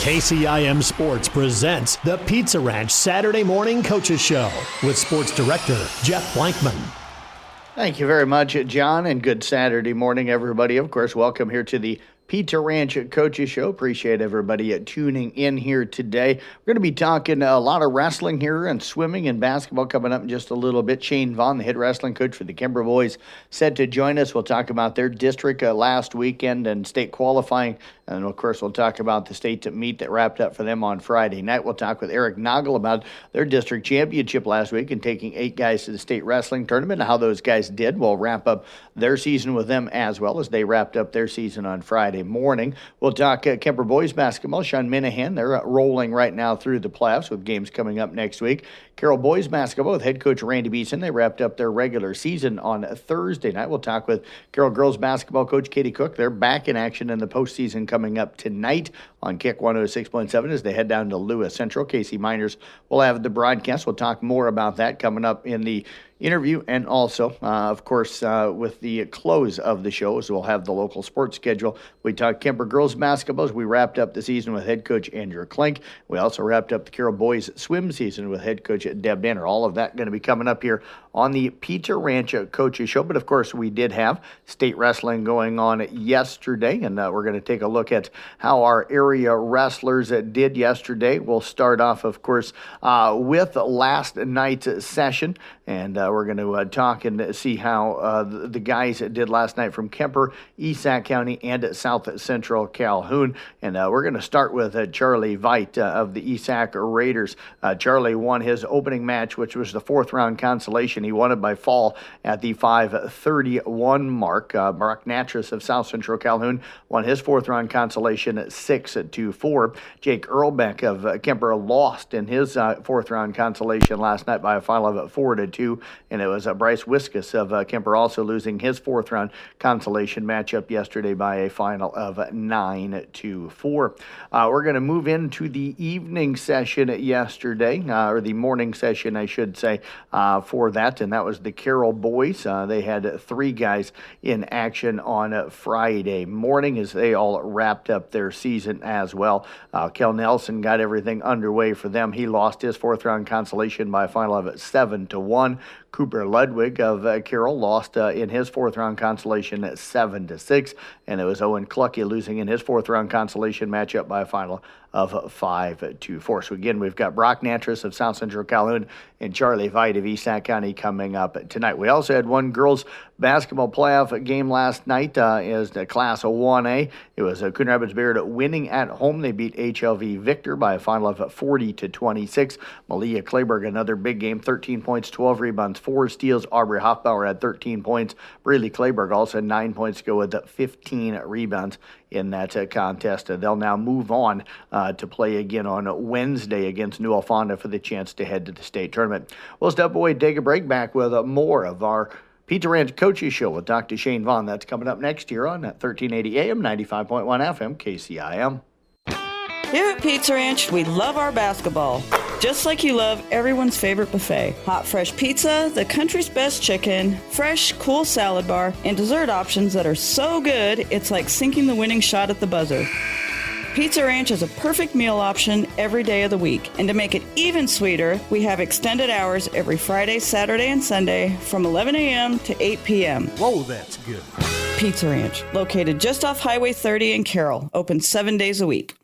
KCIM Sports presents the Pizza Ranch Saturday Morning Coaches Show with Sports Director Jeff Blankman. Thank you very much, John, and good Saturday morning, everybody. Of course, welcome here to the Pizza Ranch Coaches Show. Appreciate everybody tuning in here today. We're going to be talking a lot of wrestling here and swimming and basketball coming up in just a little bit. Shane Vaughn, the head wrestling coach for the Kemper boys, set to join us. We'll talk about their district last weekend and state qualifying. And, of course, we'll talk about the state meet that wrapped up for them on Friday night. We'll talk with Eric Nagel about their district championship last week and taking 8 guys to the state wrestling tournament and how those guys did. We'll wrap up their season with them as well as they wrapped up their season on Friday morning. We'll talk Kemper boys basketball. Sean Minahan, they're rolling right now through the playoffs with games coming up next week. Carroll boys basketball with head coach Randy Beeson. They wrapped up their regular season on Thursday night. We'll talk with Carroll girls basketball coach Katie Cook. They're back in action in the postseason coming up tonight on Kick 106.7 as they head down to Lewis Central. Casey Miners will have the broadcast. We'll talk more about that coming up in the interview, and also, of course, with the close of the show, so we'll have the local sports schedule. We talked Kemper girls basketball as we wrapped up the season with head coach Andrew Klink. We also wrapped up the Carroll boys swim season with head coach Deb Danner. All of that going to be coming up here on the Pizza Ranch Coaches Show. But, of course, we did have state wrestling going on yesterday, and we're going to take a look at how our area wrestlers did yesterday. We'll start off, of course, with last night's session, and we're going to talk and see how the guys did last night from Kemper, Esack County, and South Central Calhoun. And we're going to start with Charlie Veit of the Esack Raiders. Charlie won his opening match, which was the 4th round consolation. He won it by fall at the 5:31 mark. Brock Natras of South Central Calhoun won his 4th round consolation at 6-4. Jake Earlbeck of Kemper lost in his 4th round consolation last night by a final of 4-2. And it was Bryce Wiskus of Kemper also losing his 4th round consolation matchup yesterday by a final of 9-4. We're going to move into the evening session yesterday, or the morning session, I should say, for that. And that was the Carroll boys. They had 3 guys in action on Friday morning as they all wrapped up their season as well. Kel Nelson got everything underway for them. He lost his 4th round consolation by a final of 7-1. Cooper Ludwig of Carroll lost in his 4th round consolation at 7-6, and it was Owen Clucky losing in his 4th round consolation matchup by a final of 5-4. So again, we've got Brock Natras of South Central Calhoun and Charlie Veit of Esack County coming up tonight. We also had one girls basketball playoff game last night as the Class 1A. It was Coon Rapids Bayard winning at home. They beat HLV Victor by a final of 40-26. Malia Clayburg, another big game, 13 points, 12 rebounds, 4 steals. Aubrey Hoffbauer had 13 points. Braley Clayburg also had 9 points to go with 15 rebounds in that contest. They'll now move on to play again on Wednesday against New Alfonda for the chance to head to the state tournament. We'll step away, take a break, back with more of our Pizza Ranch Coaches Show with Dr. Shane Vaughn. That's coming up next year on 1380 AM, 95.1 FM, KCIM. Here at Pizza Ranch, we love our basketball. Just like you love everyone's favorite buffet. Hot, fresh pizza, the country's best chicken, fresh, cool salad bar, and dessert options that are so good, it's like sinking the winning shot at the buzzer. Pizza Ranch is a perfect meal option every day of the week. And to make it even sweeter, we have extended hours every Friday, Saturday, and Sunday from 11 a.m. to 8 p.m. Whoa, that's good. Pizza Ranch, located just off Highway 30 in Carroll, open 7 days a week.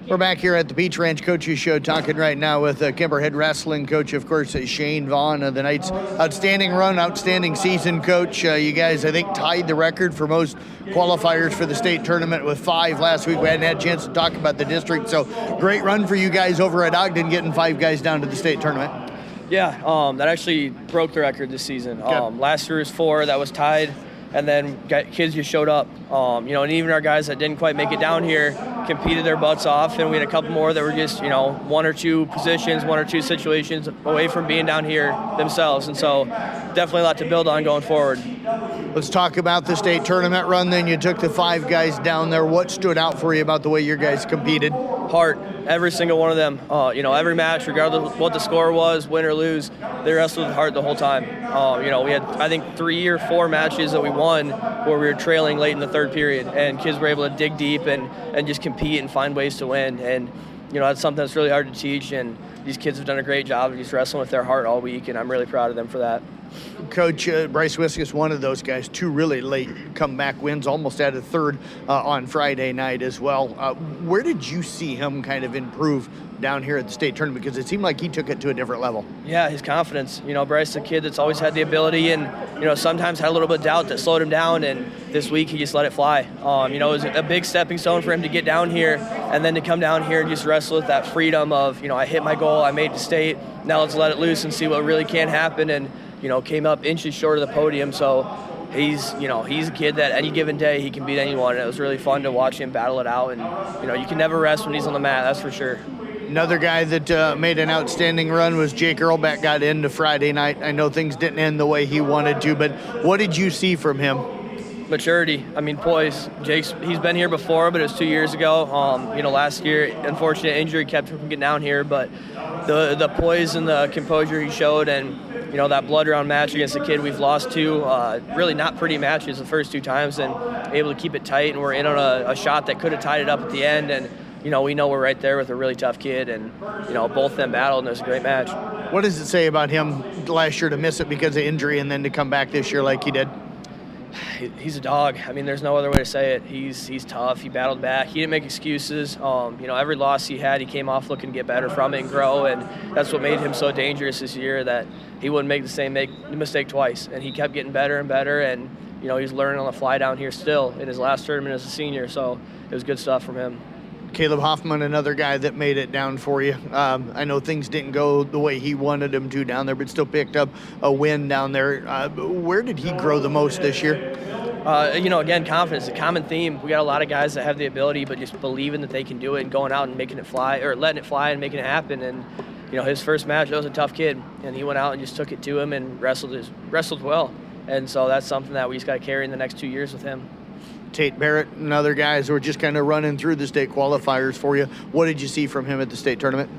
We're back here at the Pizza Ranch Coaches Show talking right now with Kemper head wrestling coach, of course, Shane Vaughn, the night's outstanding run, outstanding season coach. You guys, I think, tied the record for most qualifiers for the state tournament with 5 last week. We hadn't had a chance to talk about the district, so great run for you guys over at Ogden, getting 5 guys down to the state tournament. Yeah, that actually broke the record this season. Last year was 4, that was tied. And then kids just showed up, and even our guys that didn't quite make it down here competed their butts off, and we had a couple more that were just, 1 or 2 positions, 1 or 2 situations away from being down here themselves, and so definitely a lot to build on going forward. Let's talk about the state tournament run then. You took the 5 guys down there. What stood out for you about the way your guys competed? heart. Every single one of them, every match, regardless of what the score was, win or lose, they wrestled with heart the whole time. We had, I think, 3 or 4 matches that we won where we were trailing late in the third period, and kids were able to dig deep and just compete and find ways to win. And, that's something that's really hard to teach, and these kids have done a great job of just wrestling with their heart all week, and I'm really proud of them for that. Coach, Bryce Wiskus, one of those guys, 2 really late comeback wins, almost at a third on Friday night as well. Where did you see him kind of improve down here at the state tournament? Because it seemed like he took it to a different level. Yeah, his confidence. Bryce is a kid that's always had the ability and, sometimes had a little bit of doubt that slowed him down, and this week he just let it fly. It was a big stepping stone for him to get down here and then to come down here and just wrestle with that freedom of, I hit my goal, I made the state, now let's let it loose and see what really can happen. And came up inches short of the podium, so he's a kid that any given day he can beat anyone, and it was really fun to watch him battle it out. And you can never rest when he's on the mat, that's for sure. Another guy that made an outstanding run was Jake Earlbeck. Got into Friday night. I know things didn't end the way he wanted to, but what did you see from him? Maturity. Poise. He's been here before, but it was 2 years ago. Last year, unfortunate injury kept him from getting down here, but the poise and the composure he showed, and that blood round match against a kid we've lost to, really not pretty matches the first 2 times, and able to keep it tight, and we're in on a shot that could have tied it up at the end, and we know we're right there with a really tough kid, and both of them battled, and it was a great match. What does it say about him last year to miss it because of injury and then to come back this year like he did? He's a dog. There's no other way to say it. He's tough. He battled back. He didn't make excuses. Every loss he had, he came off looking to get better from it and grow, and that's what made him so dangerous this year, that he wouldn't make the same mistake twice, and he kept getting better and better, and he's learning on the fly down here still in his last tournament as a senior, so it was good stuff from him. Caleb Hoffman, another guy that made it down for you. I know things didn't go the way he wanted them to down there, but still picked up a win down there. Where did he grow the most this year? Again, confidence, a common theme. We got a lot of guys that have the ability, but just believing that they can do it and going out and making it fly, or letting it fly and making it happen. And, his first match, that was a tough kid, and he went out and just took it to him and wrestled well. And so that's something that we just got to carry in the next 2 years with him. Tate Barrett and other guys who are just kind of running through the state qualifiers for you. What did you see from him at the state tournament?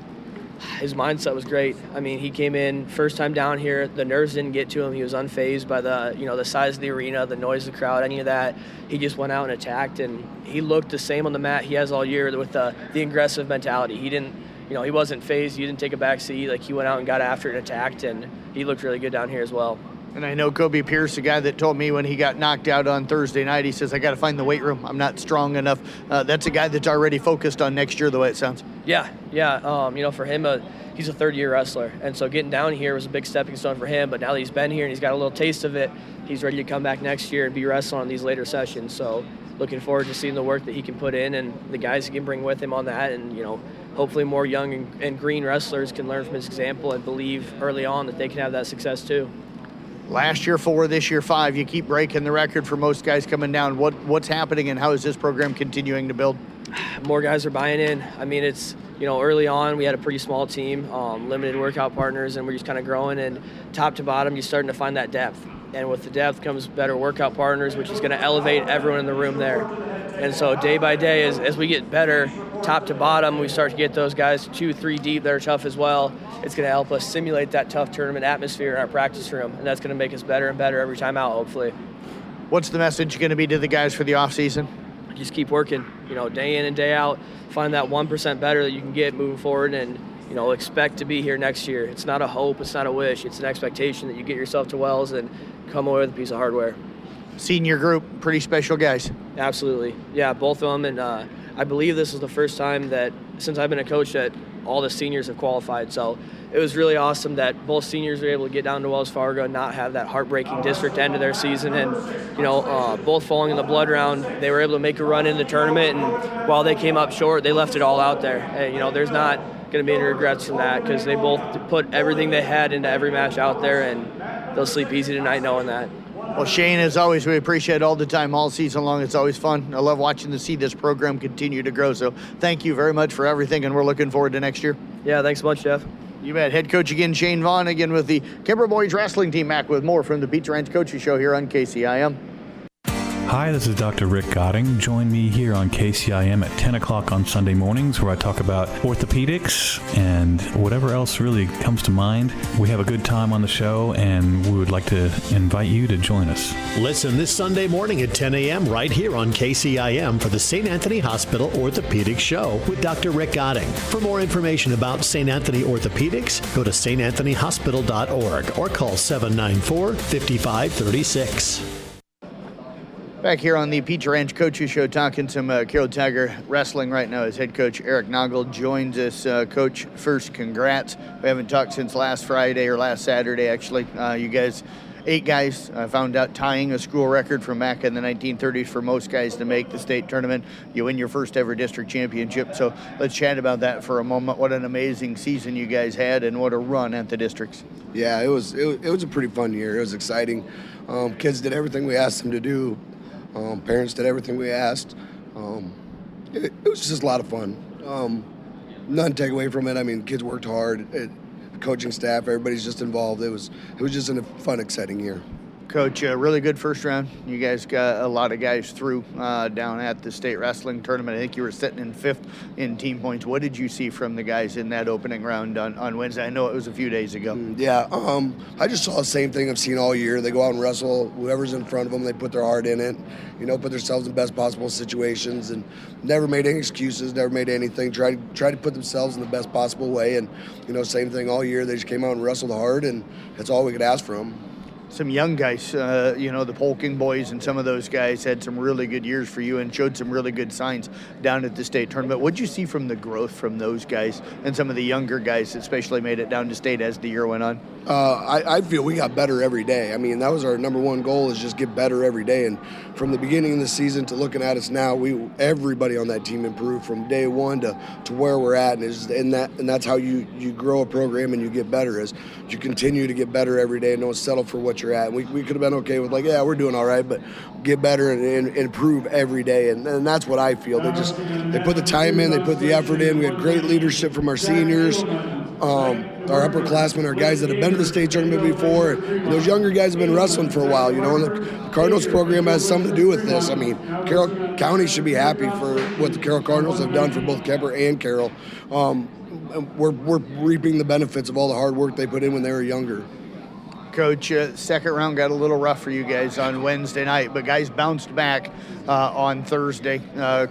His mindset was great. He came in first time down here. The nerves didn't get to him. He was unfazed by the size of the arena, the noise of the crowd, any of that. He just went out and attacked, and he looked the same on the mat he has all year with the aggressive mentality. He didn't, he wasn't fazed. He didn't take a back seat. He went out and got after it and attacked, and he looked really good down here as well. And I know Kobe Pierce, a guy that told me when he got knocked out on Thursday night, he says, I got to find the weight room. I'm not strong enough. That's a guy that's already focused on next year, the way it sounds. Yeah. For him, he's a third-year wrestler. And so getting down here was a big stepping stone for him. But now that he's been here and he's got a little taste of it, he's ready to come back next year and be wrestling on these later sessions. So looking forward to seeing the work that he can put in and the guys he can bring with him on that. And, hopefully more young and green wrestlers can learn from his example and believe early on that they can have that success too. Last year 4, this year 5. You keep breaking the record for most guys coming down. What's happening, and how is this program continuing to build? More guys are buying in. It's, early on we had a pretty small team, limited workout partners, and we're just kind of growing, and top to bottom you're starting to find that depth. And with the depth comes better workout partners, which is going to elevate everyone in the room there. And so day by day, as we get better, top to bottom, we start to get those guys 2-3 deep that are tough as well. It's going to help us simulate that tough tournament atmosphere in our practice room, and that's going to make us better and better every time out, hopefully. What's the message going to be to the guys for the off season? Just keep working, day in and day out. Find that 1% better that you can get moving forward, and expect to be here next year. It's not a hope, it's not a wish, it's an expectation that you get yourself to Wells and come away with a piece of hardware. Senior group, pretty special guys. Absolutely. Yeah, both of them, and I believe this is the first time that since I've been a coach that all the seniors have qualified. So it was really awesome that both seniors were able to get down to Wells Fargo and not have that heartbreaking district end of their season. And, both falling in the blood round, they were able to make a run in the tournament. And while they came up short, they left it all out there. And, there's not going to be any regrets from that because they both put everything they had into every match out there, and they'll sleep easy tonight knowing that. Well, Shane, as always, we appreciate it all the time, all season long. It's always fun. I love watching to see this program continue to grow. So thank you very much for everything, and we're looking forward to next year. Yeah, thanks so much, Jeff. You bet. Head coach again, Shane Vaughn, again with the Kemper Boys wrestling team. Back with more from the Pizza Ranch Coaches Show here on KCIM. Hi, this is Dr. Rick Gotting. Join me here on KCIM at 10 o'clock on Sunday mornings where I talk about orthopedics and whatever else really comes to mind. We have a good time on the show, and we would like to invite you to join us. Listen this Sunday morning at 10 a.m. right here on KCIM for the St. Anthony Hospital Orthopedics Show with Dr. Rick Gotting. For more information about St. Anthony Orthopedics, go to stanthonyhospital.org or call 794-5536. Back here on the Pizza Ranch Coaches Show, talking some Carroll Tiger wrestling right now as head coach Eric Noggle joins us. Coach, first, congrats. We haven't talked since last Friday or last Saturday, actually. You guys, 8 guys, found out tying a school record from back in the 1930s for most guys to make the state tournament. You win your first ever district championship. So let's chat about that for a moment. What an amazing season you guys had, and what a run at the districts. Yeah, it was a pretty fun year. It was exciting. Kids did everything we asked them to do. Parents did everything we asked. It was just a lot of fun. Nothing to take away from it. I mean, kids worked hard. The coaching staff, everybody's just involved. It was just a fun, exciting year. Coach, really good first round. You guys got a lot of guys through down at the state wrestling tournament. I think you were sitting in 5th in team points. What did you see from the guys in that opening round on Wednesday? I know it was a few days ago. Yeah, I just saw the same thing I've seen all year. They go out and wrestle. Whoever's in front of them, they put their heart in it, put themselves in best possible situations, and never made any excuses, never made anything. Tried to put themselves in the best possible way, and, same thing all year. They just came out and wrestled hard, and that's all we could ask for them. Some young guys, the Polking boys and some of those guys had some really good years for you and showed some really good signs down at the state tournament. What did you see from the growth from those guys and some of the younger guys that especially made it down to state as the year went on? I feel we got better every day. I mean, that was our number one goal, is just get better every day. And from the beginning of the season to looking at us now, everybody on that team improved from day one to where we're at. And that's how you grow a program and you get better, is you continue to get better every day and don't settle for what you're at. And we could have been okay with we're doing all right, but get better and improve every day. And that's what I feel. They put the time in, they put the effort in. We had great leadership from our seniors. Our upperclassmen are guys that have been to the state tournament before. And those younger guys have been wrestling for a while, and the Cardinals program has something to do with this. I mean, Carroll County should be happy for what the Carroll Cardinals have done for both Kemper and Carroll. We're reaping the benefits of all the hard work they put in when they were younger. Coach, second round got a little rough for you guys on Wednesday night, but guys bounced back on Thursday,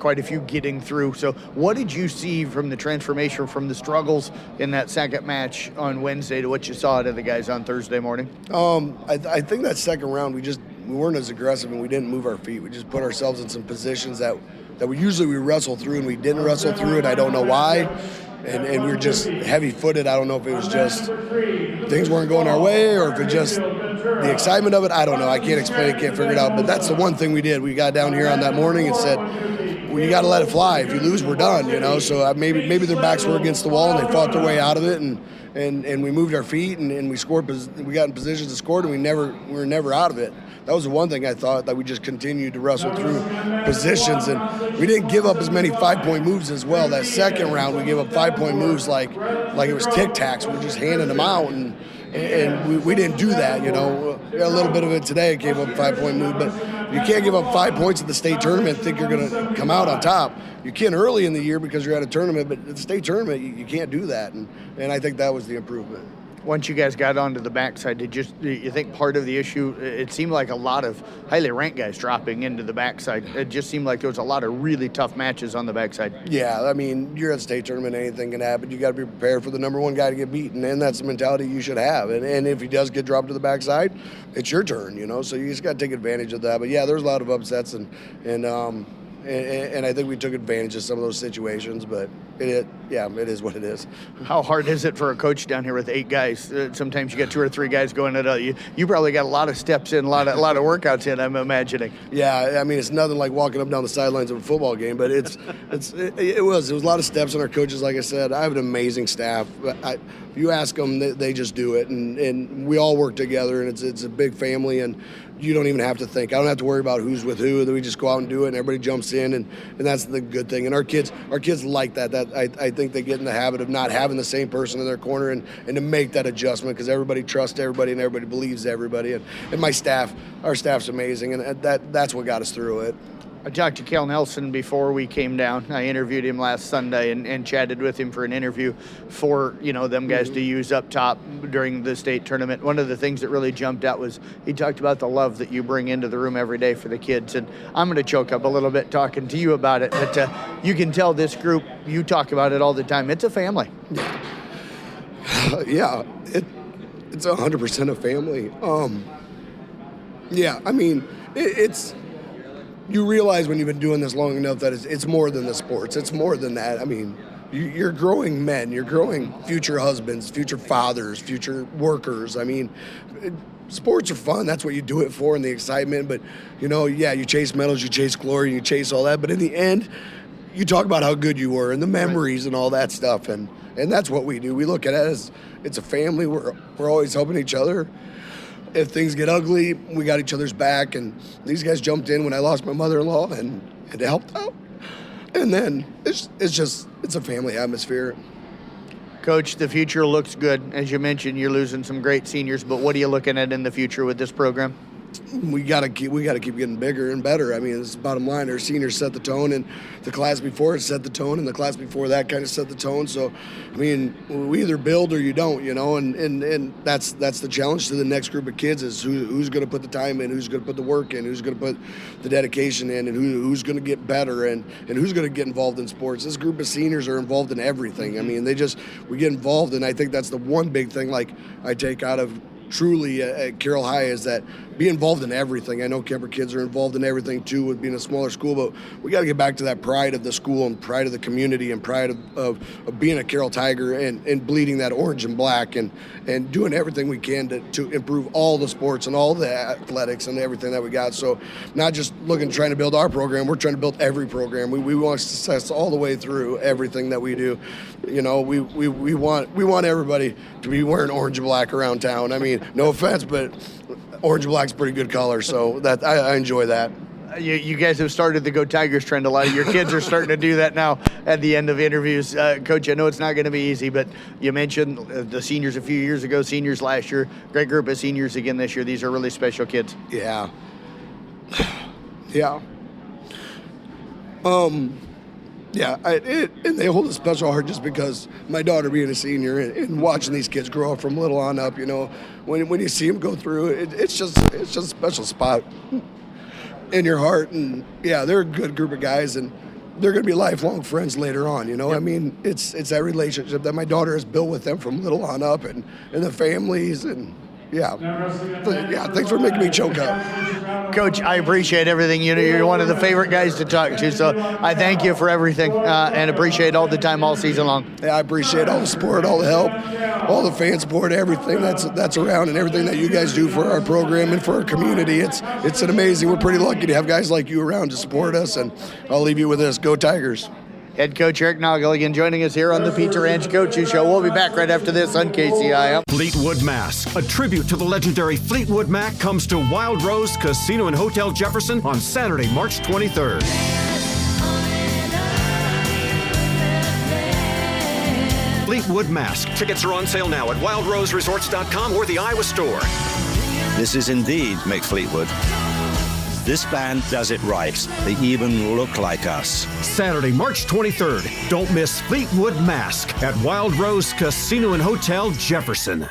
quite a few getting through. So what did you see from the transformation from the struggles in that second match on Wednesday to what you saw out of the guys on Thursday morning? I think that second round we weren't as aggressive and we didn't move our feet. We just put ourselves in some positions that we usually wrestle through, and we didn't wrestle through it. I don't know why. And we were just heavy-footed. I don't know if it was just things weren't going our way or if it just the excitement of it. I don't know. I can't explain it, can't figure it out. But that's the one thing we did. We got down here on that morning and said, well, you got to let it fly. If you lose, we're done, So maybe their backs were against the wall and they fought their way out of it. And we moved our feet and we scored. We got in positions to score, and we were never out of it. That was the one thing I thought, that we just continued to wrestle through positions, and we didn't give up as many 5-point moves as well. That second round, we gave up 5-point moves like it was tic-tacs. We were just handing them out, and we didn't do that, We got a little bit of it today, gave up a 5-point move, but you can't give up 5 points at the state tournament and think you're going to come out on top. You can early in the year because you're at a tournament, but at the state tournament, you can't do that, and I think that was the improvement. Once you guys got onto the backside, did you think part of the issue, it seemed like a lot of highly ranked guys dropping into the backside. It just seemed like there was a lot of really tough matches on the backside. Yeah, I mean, you're at the state tournament, anything can happen. You got to be prepared for the number one guy to get beaten, and that's the mentality you should have. And if he does get dropped to the backside, it's your turn, So you just got to take advantage of that. But yeah, there's a lot of upsets, and I think we took advantage of some of those situations, but it is what it is. How hard is it for a coach down here with 8 guys? Sometimes you get 2 or 3 guys going at it. You probably got a lot of steps in, a lot of workouts in, I'm imagining. Yeah, I mean, it's nothing like walking up down the sidelines of a football game, but it was a lot of steps on our coaches. Like I said, I have an amazing staff. If you ask them, they just do it, and we all work together, and it's a big family, and you don't even have to think. I don't have to worry about who's with who. Then we just go out and do it, and everybody jumps in, and that's the good thing. And our kids like that. I think they get in the habit of not having the same person in their corner, and to make that adjustment, because everybody trusts everybody and everybody believes everybody. And my staff, our staff's amazing, and that's what got us through it. I talked to Kel Nelson before we came down. I interviewed him last Sunday and chatted with him for an interview for, them guys to use up top during the state tournament. One of the things that really jumped out was he talked about the love that you bring into the room every day for the kids. And I'm going to choke up a little bit talking to you about it, but you can tell this group, you talk about it all the time. It's a family. Yeah, it's 100% a family. It's... You realize when you've been doing this long enough that it's more than the sports. It's more than that. I mean, you're growing men. You're growing future husbands, future fathers, future workers. I mean, sports are fun. That's what you do it for, and the excitement. But, you chase medals, you chase glory, you chase all that. But in the end, you talk about how good you were and the memories and all that stuff. And that's what we do. We look at it as it's a family. We're always helping each other. If things get ugly, we got each other's back, and these guys jumped in when I lost my mother-in-law and it helped out. And then it's a family atmosphere. Coach, the future looks good. As you mentioned, you're losing some great seniors, but what are you looking at in the future with this program? We gotta keep getting bigger and better. I mean, it's the bottom line. Our seniors set the tone, and the class before it set the tone, and the class before that kind of set the tone. So, I mean, we either build or you don't, and that's the challenge to the next group of kids is who's going to put the time in, who's going to put the work in, who's going to put the dedication in, and who's going to get better and who's going to get involved in sports. This group of seniors are involved in everything. I mean, we get involved, and I think that's the one big thing like I take out of truly at Carroll High is that be involved in everything. I know Kemper kids are involved in everything too with being a smaller school, but we got to get back to that pride of the school and pride of the community and pride of being a Carroll Tiger and bleeding that orange and black and doing everything we can to improve all the sports and all the athletics and everything that we got. So not just trying to build our program, we're trying to build every program. We want success all the way through everything that we do. We want everybody to be wearing orange and black around town. I mean, no offense, but orange and black's a pretty good color, so that I enjoy that. You guys have started the Go Tigers trend. A lot of your kids are starting to do that now at the end of interviews. Coach, I know it's not going to be easy, but you mentioned the seniors a few years ago, seniors last year, great group of seniors again this year. These are really special kids. Yeah. And they hold a special heart just because my daughter being a senior and watching these kids grow up from little on up, when you see them go through it, it's just a special spot in your heart. And yeah, they're a good group of guys, and they're going to be lifelong friends later on. Yep. I mean, it's that relationship that my daughter has built with them from little on up, and the families and. Thanks for making me choke up. Coach, I appreciate everything. You're one of the favorite guys to talk to, so I thank you for everything and appreciate all the time all season long. Yeah, I appreciate all the support, all the help, all the fan support, everything that's around, and everything that you guys do for our program and for our community. It's an amazing. We're pretty lucky to have guys like you around to support us, and I'll leave you with this. Go Tigers. Head coach Eric Naugel joining us here on the Pizza Ranch Coaches Show. We'll be back right after this on KCIM. Fleetwood Mask, a tribute to the legendary Fleetwood Mac, comes to Wild Rose Casino and Hotel Jefferson on Saturday, March 23rd. Fleetwood Mask. Tickets are on sale now at wildroseresorts.com or the Iowa store. This is indeed Mick Fleetwood. This band does it right. They even look like us. Saturday, March 23rd. Don't miss Fleetwood Mask at Wild Rose Casino and Hotel Jefferson.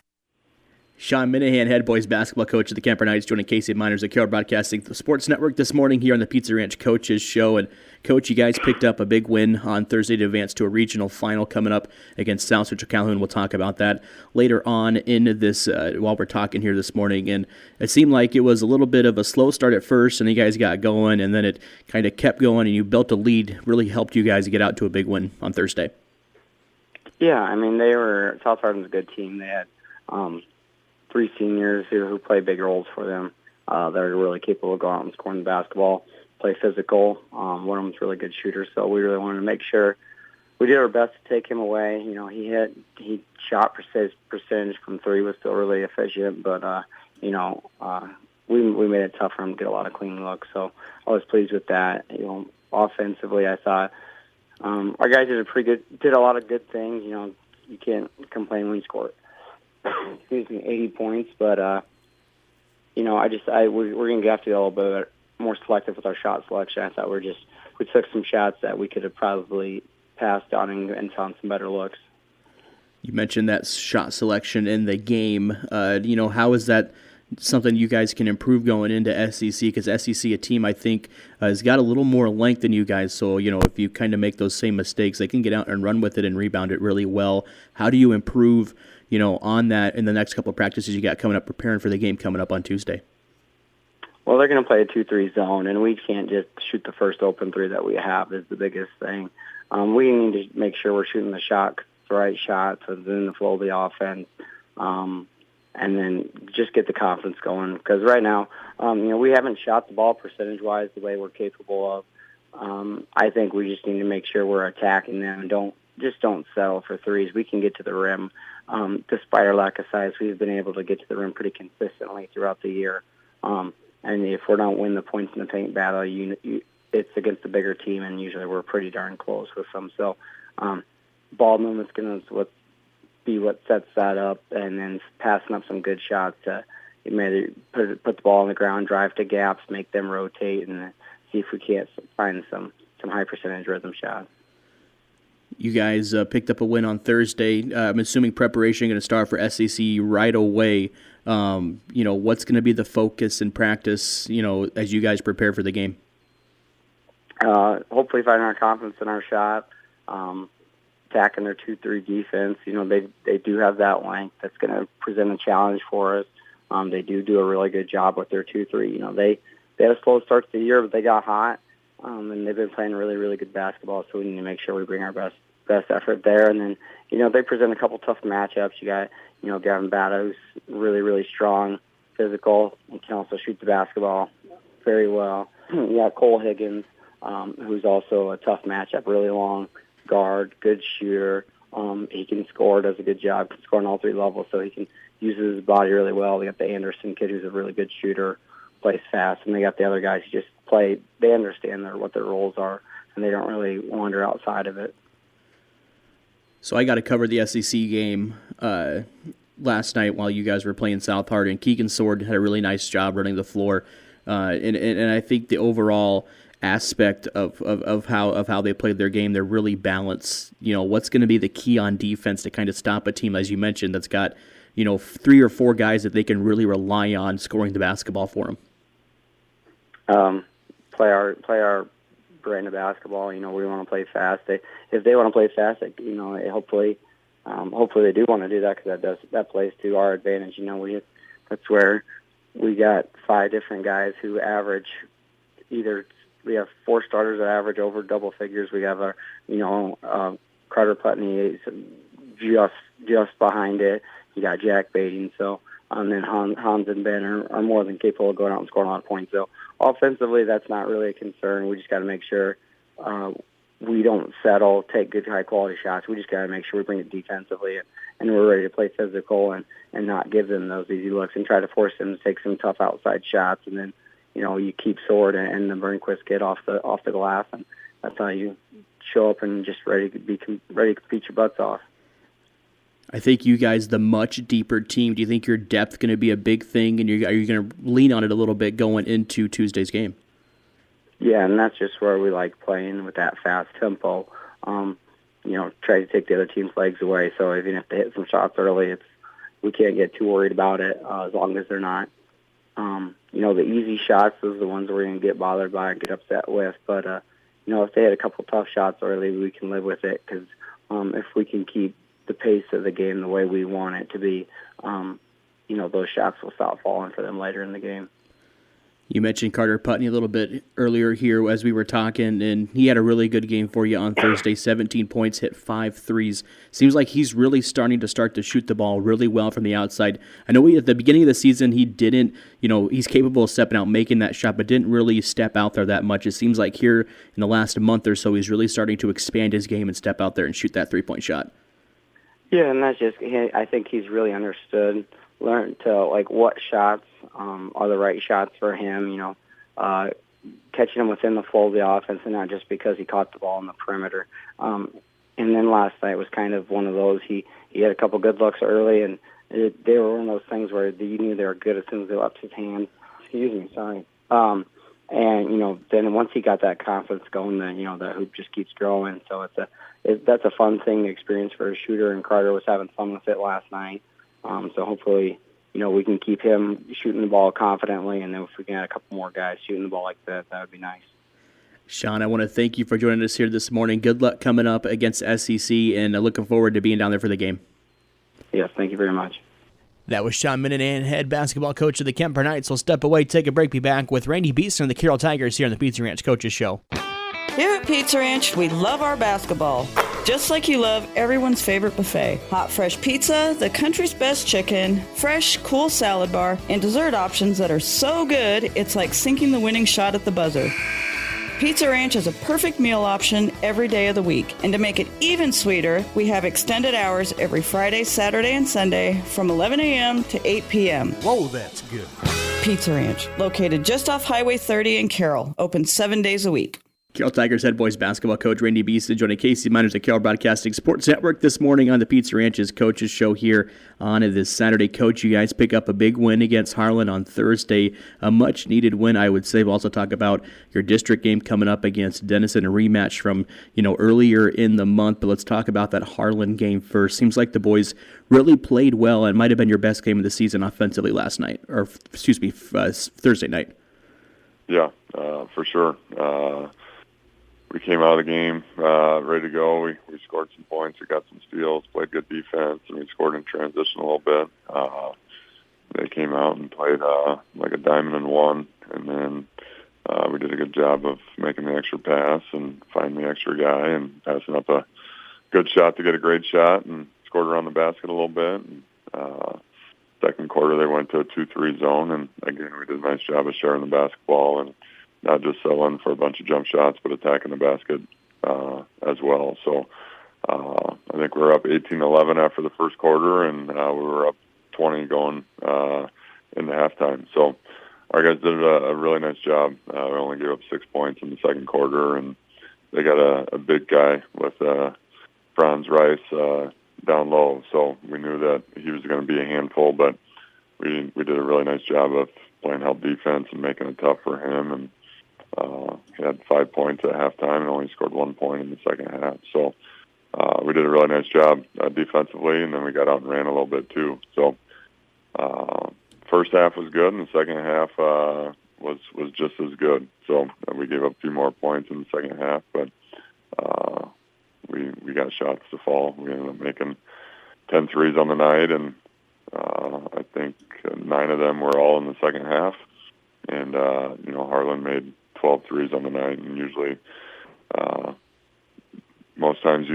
Sean Minahan, head boys basketball coach of the Kemper Knights, joining KC Miners at Carroll Broadcasting the Sports Network this morning here on the Pizza Ranch Coaches Show. And Coach, you guys picked up a big win on Thursday to advance to a regional final coming up against South Central Calhoun. We'll talk about that later on in this while we're talking here this morning. And it seemed like it was a little bit of a slow start at first, and you guys got going, and then it kind of kept going, and you built a lead, really helped you guys get out to a big win on Thursday. Yeah, I mean, South Hardin's a good team. They had 3 seniors who play big roles for them that are really capable of going out and scoring the basketball, play physical. One of them's a really good shooter, so we really wanted to make sure we did our best to take him away. He shot percentage from 3 was still really efficient, but we made it tough for them to get a lot of clean looks. So I was pleased with that. Offensively, I thought our guys did a lot of good things. You can't complain when you score 80 points, but we're going to have to be a little bit more selective with our shot selection. I thought we took some shots that we could have probably passed on and found some better looks. You mentioned that shot selection in the game. How is that something you guys can improve going into SEC? Because SEC, a team I think has got a little more length than you guys. So, if you kind of make those same mistakes, they can get out and run with it and rebound it really well. How do you improve, on that in the next couple of practices you got coming up, preparing for the game coming up on Tuesday? Well, they're going to play a 2-3 zone, and we can't just shoot the first open three that we have is the biggest thing. We need to make sure we're shooting the right shots within the flow of the offense, and then just get the confidence going. Because right now, we haven't shot the ball percentage-wise the way we're capable of. I think we just need to make sure we're attacking them and don't settle for threes. We can get to the rim. Despite our lack of size, we've been able to get to the rim pretty consistently throughout the year. And if we don't win the points in the paint battle, it's against a bigger team, and usually we're pretty darn close with them. So ball movement's going to be what sets that up, and then passing up some good shots to maybe put the ball on the ground, drive to gaps, make them rotate, and see if we can't find some high percentage rhythm shots. You guys picked up a win on Thursday. I'm assuming preparation going to start for SEC right away. What's going to be the focus in practice, as you guys prepare for the game? Hopefully finding our confidence in our shot, attacking their 2-3 defense. They do have that length. That's going to present a challenge for us. They do a really good job with their 2-3. They had a slow start to the year, but they got hot, and they've been playing really, really good basketball, so we need to make sure we bring our best effort there. And then, they present a couple tough matchups. You got, Gavin Bata, who's really, really strong, physical. He can also shoot the basketball very well. You got Cole Higgins, who's also a tough matchup, really long guard, good shooter. He can score, does a good job, can score on all three levels, so he can uses his body really well. They got the Anderson kid, who's a really good shooter, plays fast, and they got the other guys who just play. They understand what their roles are, and they don't really wander outside of it. So I got to cover the SEC game last night while you guys were playing South Hardin. Keegan Sword had a really nice job running the floor, and I think the overall aspect of how they played their game, they're really balanced. What's going to be the key on defense to kind of stop a team, as you mentioned, that's got 3 or 4 guys that they can really rely on scoring the basketball for them? Play our brand of basketball. We want to play fast. If they want to play fast, hopefully they do want to do that, because that plays to our advantage. That's where we got 5 different guys who average we have 4 starters that average over double figures. We have Carter Putney is just behind it. You got Jack Bading, and then Hans and Ben are more than capable of going out and scoring a lot of points. So offensively, that's not really a concern. We just got to make sure we don't settle, take good high-quality shots. We just got to make sure we bring it defensively, and we're ready to play physical and not give them those easy looks and try to force them to take some tough outside shots. And then, you keep Sword and the Burnquist kid off the glass, and that's how you show up and just ready to compete your butts off. I think you guys, the much deeper team, do you think your depth going to be a big thing, and are you going to lean on it a little bit going into Tuesday's game? Yeah, and that's just where we like playing with that fast tempo. Try to take the other team's legs away. So even if they hit some shots early, we can't get too worried about it as long as they're not. The easy shots, those are the ones we're going to get bothered by and get upset with. But, if they hit a couple tough shots early, we can live with it, because if we can keep the pace of the game the way we want it to be, those shots will stop falling for them later in the game. You mentioned Carter Putney a little bit earlier here as we were talking, and he had a really good game for you on Thursday. 17 points, hit 5 threes. Seems like he's really starting to shoot the ball really well from the outside. I know at the beginning of the season he didn't, he's capable of stepping out, making that shot, but didn't really step out there that much. It seems like here in the last month or so he's really starting to expand his game and step out there and shoot that 3-point shot. Yeah, and that's just, I think he's really understood learn to like what shots are the right shots for him. Catching him within the flow of the offense, and not just because he caught the ball in the perimeter. And then last night was kind of one of those. He had a couple good looks early, and they were one of those things where you knew they were good as soon as they left his hand. Excuse me, sorry. And then once he got that confidence going, then the hoop just keeps growing. So that's a fun thing to experience for a shooter, and Carter was having fun with it last night. So hopefully, we can keep him shooting the ball confidently, and then if we can add a couple more guys shooting the ball like that, that would be nice. Sean, I want to thank you for joining us here this morning. Good luck coming up against SEC, and looking forward to being down there for the game. Yes, thank you very much. That was Sean Minahan, head basketball coach of the Kemper Knights. We'll step away, take a break, be back with Randy Beeson and the Carroll Tigers here on the Pizza Ranch Coaches Show. Here at Pizza Ranch, we love our basketball. Just like you love everyone's favorite buffet. Hot, fresh pizza, the country's best chicken, fresh, cool salad bar, and dessert options that are so good, it's like sinking the winning shot at the buzzer. Pizza Ranch is a perfect meal option every day of the week. And to make it even sweeter, we have extended hours every Friday, Saturday, and Sunday from 11 a.m. to 8 p.m. Whoa, that's good. Pizza Ranch, located just off Highway 30 in Carroll, open 7 days a week. Carroll Tigers head boys basketball coach Randy Beeson joining KC Miners at Carroll Broadcasting Sports Network this morning on the Pizza Ranch's Coaches Show here on this Saturday. Coach, you guys pick up a big win against Harlan on Thursday, a much-needed win, I would say. We'll also talk about your district game coming up against Denison, a rematch from earlier in the month. But let's talk about that Harlan game first. Seems like the boys really played well and might have been your best game of the season offensively Thursday night. Yeah, for sure. We came out of the game ready to go. We scored some points. We got some steals, played good defense, and we scored in transition a little bit. They came out and played like a diamond and one, and then we did a good job of making the extra pass and finding the extra guy and passing up a good shot to get a great shot and scored around the basket a little bit. And, second quarter, they went to a 2-3 zone, and again, we did a nice job of sharing the basketball and not just settling for a bunch of jump shots, but attacking the basket as well. So I think we were up 18-11 after the first quarter, and we were up 20 going into halftime. So our guys did a really nice job. We only gave up 6 points in the second quarter, and they got a big guy with Franz Rice down low. So we knew that he was going to be a handful, but we did a really nice job of playing help defense and making it tough for him. And he had 5 points at halftime and only scored 1 point in the second half. So we did a really nice job defensively, and then we got out and ran a little bit too. So first half was good, and the second half was just as good. So we gave up a few more points in the second half, but we got shots to fall. We ended up making 10 threes on the night, and I think 9 of them were all in the second half. And, Harlan made 12 threes on the night, and usually most times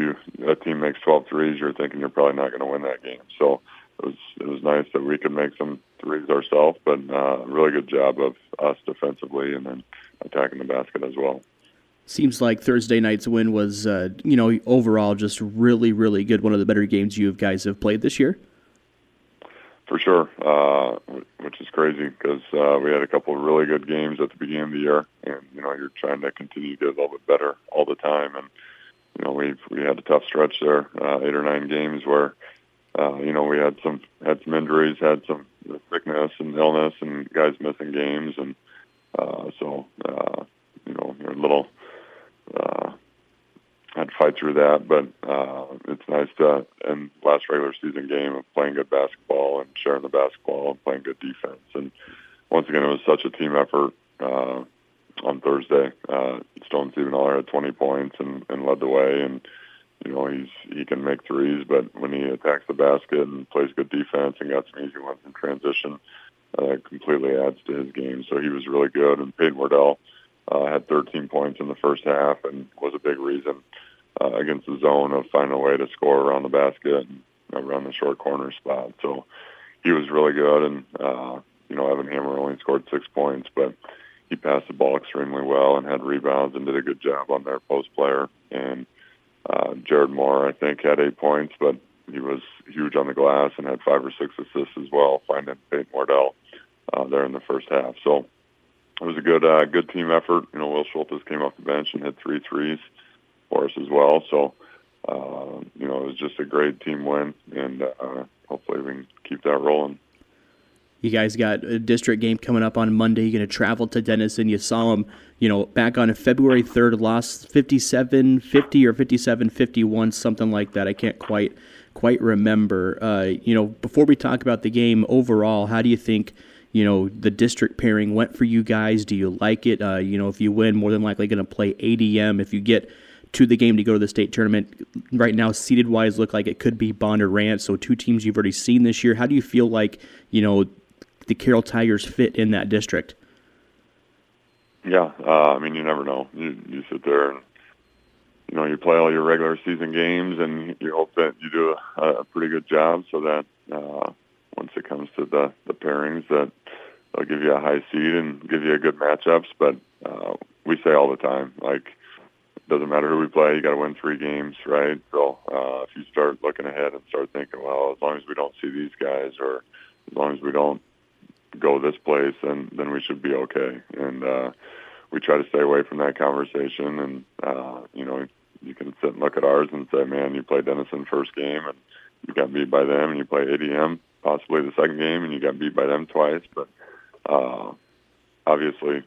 a team makes 12 threes, you're thinking you're probably not going to win that game. So it was nice that we could make some threes ourselves, but really good job of us defensively and then attacking the basket as well. Seems like Thursday night's win was, overall just really, really good. One of the better games you guys have played this year. For sure, which is crazy because we had a couple of really good games at the beginning of the year, and you're trying to continue to get a little bit better all the time. And we had a tough stretch there, 8 or 9 games where we had some injuries, had some sickness and illness, and guys missing games, and you're a little had to fight through that, but it's nice to end last regular season game of playing good basketball and sharing the basketball and playing good defense. And once again, it was such a team effort on Thursday. Stone Stephen-Aller had 20 points and led the way, and he can make threes, but when he attacks the basket and plays good defense and got some easy ones in transition, it completely adds to his game. So he was really good, and Peyton Wardell had 13 points in the first half and was a big reason against the zone of finding a way to score around the basket and around the short corner spot. So he was really good, and Evan Hammer only scored 6 points, but he passed the ball extremely well and had rebounds and did a good job on their post player. And Jared Moore, I think, had 8 points, but he was huge on the glass and had 5 or 6 assists as well, finding Peyton Wardell there in the first half. So it was a good team effort. Will Schultes came off the bench and hit 3 threes for us as well. So, it was just a great team win, and hopefully we can keep that rolling. You guys got a district game coming up on Monday. You're going to travel to Denison. You saw them, back on February 3rd, lost 57-50 or 57-51, something like that. I can't quite remember. Before we talk about the game overall, how do you think, the district pairing went for you guys? Do you like it? If you win, more than likely going to play ADM. If you get to the game to go to the state tournament, right now, seeded-wise, look like it could be Bond or Ranch, so 2 teams you've already seen this year. How do you feel like, the Carroll Tigers fit in that district? Yeah, you never know. You sit there and, you play all your regular season games, and you hope that you do a pretty good job so that once it comes to the pairings, that they'll give you a high seed and give you a good matchups. But we say all the time, it doesn't matter who we play, you got to win 3 games, right? So if you start looking ahead and start thinking, well, as long as we don't see these guys, or as long as we don't go this place, then we should be okay. And we try to stay away from that conversation. And you can sit and look at ours and say, man, you played Denison first game and you got beat by them, and you play ADM possibly the second game and you got beat by them twice. But obviously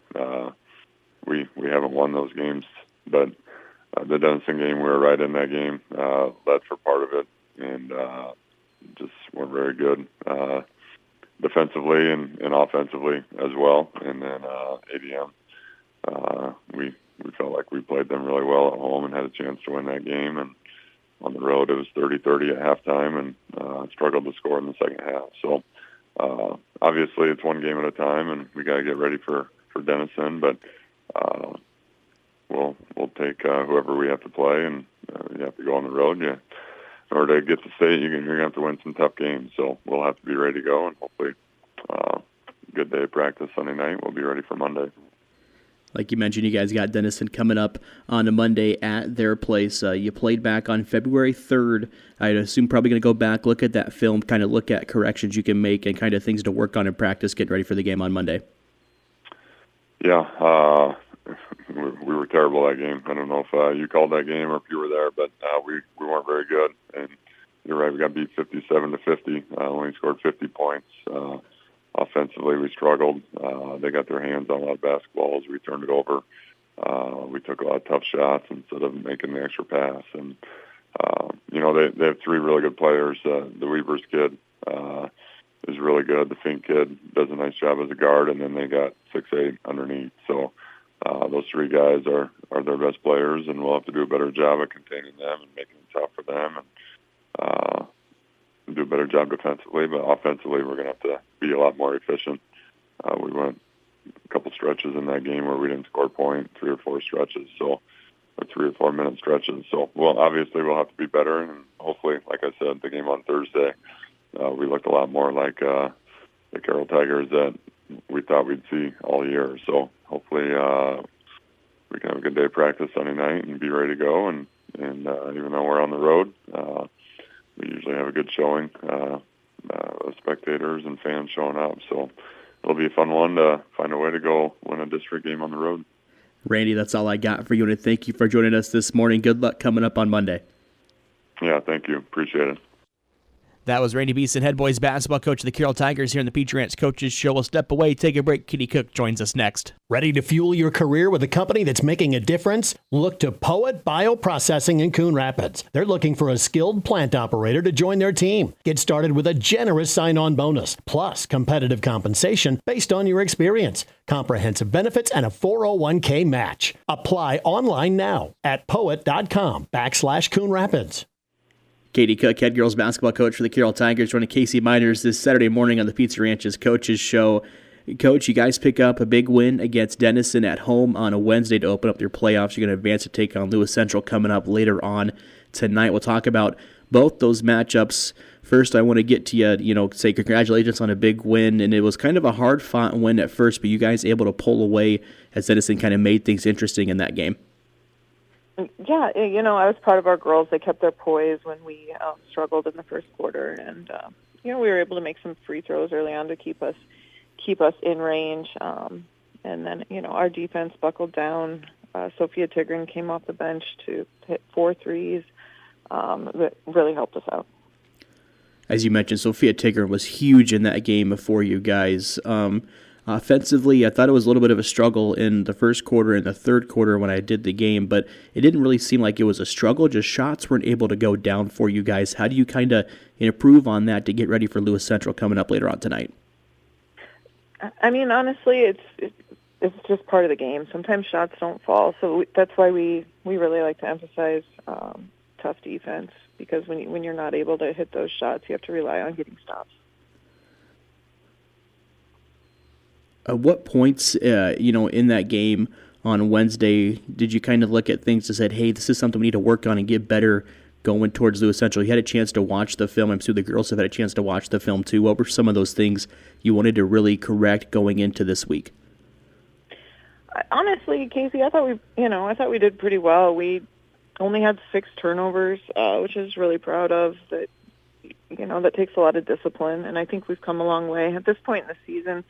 we haven't won those games. But the Denison game, we were right in that game, led for part of it, and just weren't very good defensively and offensively as well. And then ADM, we felt like we played them really well at home and had a chance to win that game. And on the road, it was 30-30 at halftime, and struggled to score in the second half. So obviously it's one game at a time, and we got to get ready for Denison. But we'll take whoever we have to play, and you have to go on the road. In order to get to state, you're going to have to win some tough games. So we'll have to be ready to go, and hopefully good day of practice Sunday night. We'll be ready for Monday. Like you mentioned, you guys got Denison coming up on a Monday at their place. You played back on February 3rd. I'd assume probably going to go back, look at that film, kind of look at corrections you can make and kind of things to work on in practice, get ready for the game on Monday. Yeah, we were terrible that game. I don't know if you called that game or if you were there, but we weren't very good. And you're right, we got beat 57-50. Only scored 50 points. Offensively, we struggled. They got their hands on a lot of basketballs. We turned it over. We took a lot of tough shots instead of making the extra pass. And, they have 3 really good players. The Weavers kid is really good. The Fink kid does a nice job as a guard, and then they got 6'8" underneath. So those 3 guys are their best players, and we'll have to do a better job of containing them and making it tough for them. And do a better job defensively, but offensively we're going to have to be a lot more efficient. We went a couple stretches in that game where we didn't score a point, 3 or 4 stretches, or 3 or 4 minute stretches. So, obviously we'll have to be better, and hopefully, like I said, the game on Thursday, we looked a lot more like the Carroll Tigers that we thought we'd see all year. So hopefully we can have a good day of practice Sunday night and be ready to go. And even though we're on the road, we usually have a good showing of spectators and fans showing up. So it'll be a fun one to find a way to go win a district game on the road. Randy, that's all I got for you, and thank you for joining us this morning. Good luck coming up on Monday. Yeah, thank you. Appreciate it. That was Randy Beeson, head boys basketball coach of the Carroll Tigers here in the Peach Ranch Coaches Show. We'll step away, take a break. Kitty Cook joins us next. Ready to fuel your career with a company that's making a difference? Look to Poet Bioprocessing in Coon Rapids. They're looking for a skilled plant operator to join their team. Get started with a generous sign-on bonus, plus competitive compensation based on your experience, comprehensive benefits, and a 401k match. Apply online now at poet.com/Coon Rapids. Katie Cook, head girls basketball coach for the Carroll Tigers, joining Casey Miners this Saturday morning on the Pizza Ranch's Coaches Show. Coach, you guys pick up a big win against Denison at home on a Wednesday to open up your playoffs. You're going to advance to take on Lewis Central coming up later on tonight. We'll talk about both those matchups. First, I want to get to you, say congratulations on a big win, and it was kind of a hard-fought win at first, but you guys able to pull away as Denison kind of made things interesting in that game. Yeah, I was proud of our girls. They kept their poise when we struggled in the first quarter, and we were able to make some free throws early on to keep us in range. And then our defense buckled down. Sophia Tigran came off the bench to hit 4 threes. That really helped us out. As you mentioned, Sophia Tigran was huge in that game for you guys. Offensively, I thought it was a little bit of a struggle in the first quarter and the third quarter when I did the game, but it didn't really seem like it was a struggle. Just shots weren't able to go down for you guys. How do you kind of improve on that to get ready for Lewis Central coming up later on tonight? I mean, honestly, it's just part of the game. Sometimes shots don't fall, so that's why we really like to emphasize tough defense, because when you're not able to hit those shots, you have to rely on getting stops. At what points, in that game on Wednesday, did you kind of look at things and said, hey, this is something we need to work on and get better going towards Lewis Central? You had a chance to watch the film. I'm sure the girls have had a chance to watch the film too. What were some of those things you wanted to really correct going into this week? Honestly, Casey, I thought we did pretty well. We only had 6 turnovers, which is really proud of. That takes a lot of discipline, and I think we've come a long way. At this point in the season,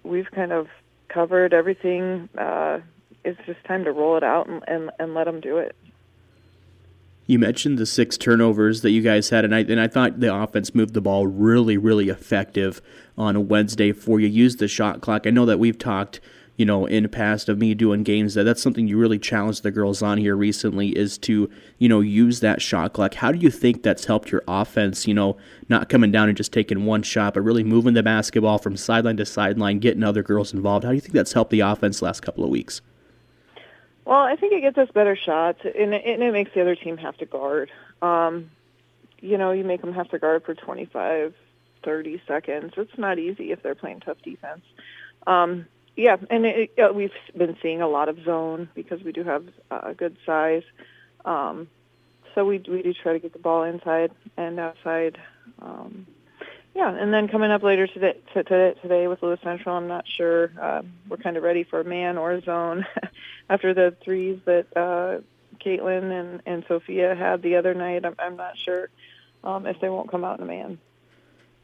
we've kind of covered everything. It's just time to roll it out and let them do it. You mentioned the 6 turnovers that you guys had, and I thought the offense moved the ball really, really effective on a Wednesday for you. Used the shot clock. I know that we've talked, in the past of me doing games, that's something you really challenged the girls on here recently, is to, use that shot clock. How do you think that's helped your offense, not coming down and just taking one shot, but really moving the basketball from sideline to sideline, getting other girls involved? How do you think that's helped the offense the last couple of weeks? Well, I think it gets us better shots, and it makes the other team have to guard. You make them have to guard for 25, 30 seconds. It's not easy if they're playing tough defense. Yeah, and we've been seeing a lot of zone because we do have good size. So we do try to get the ball inside and outside. And then coming up later today with Lewis Central, I'm not sure. We're kind of ready for man or zone after the threes that Caitlin and Sophia had the other night. I'm not sure if they won't come out in a man.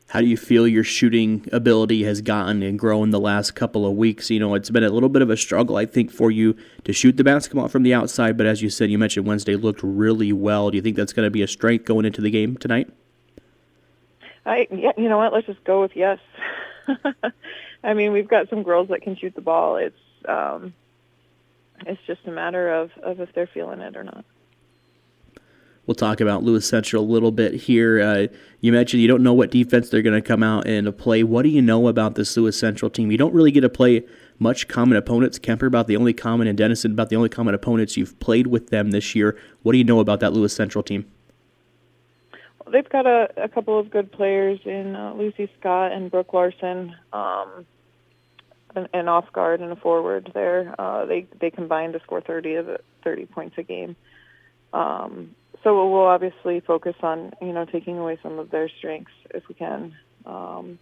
How do you feel your shooting ability has gotten and grown the last couple of weeks? It's been a little bit of a struggle, I think, for you to shoot the basketball from the outside, but as you said, you mentioned Wednesday looked really well. Do you think that's going to be a strength going into the game tonight? You know what? Let's just go with yes. I mean, we've got some girls that can shoot the ball. It's just a matter of if they're feeling it or not. We'll talk about Lewis Central a little bit here. You mentioned you don't know what defense they're going to come out and play. What do you know about this Lewis Central team? You don't really get to play much common opponents. Kemper about the only common, and Denison about the only common opponents you've played with them this year. What do you know about that Lewis Central team? Well, they've got a couple of good players in Lucy Scott and Brooke Larson, an off guard and a forward there. They combine to score 30 points a game. So we'll obviously focus on, taking away some of their strengths if we can. But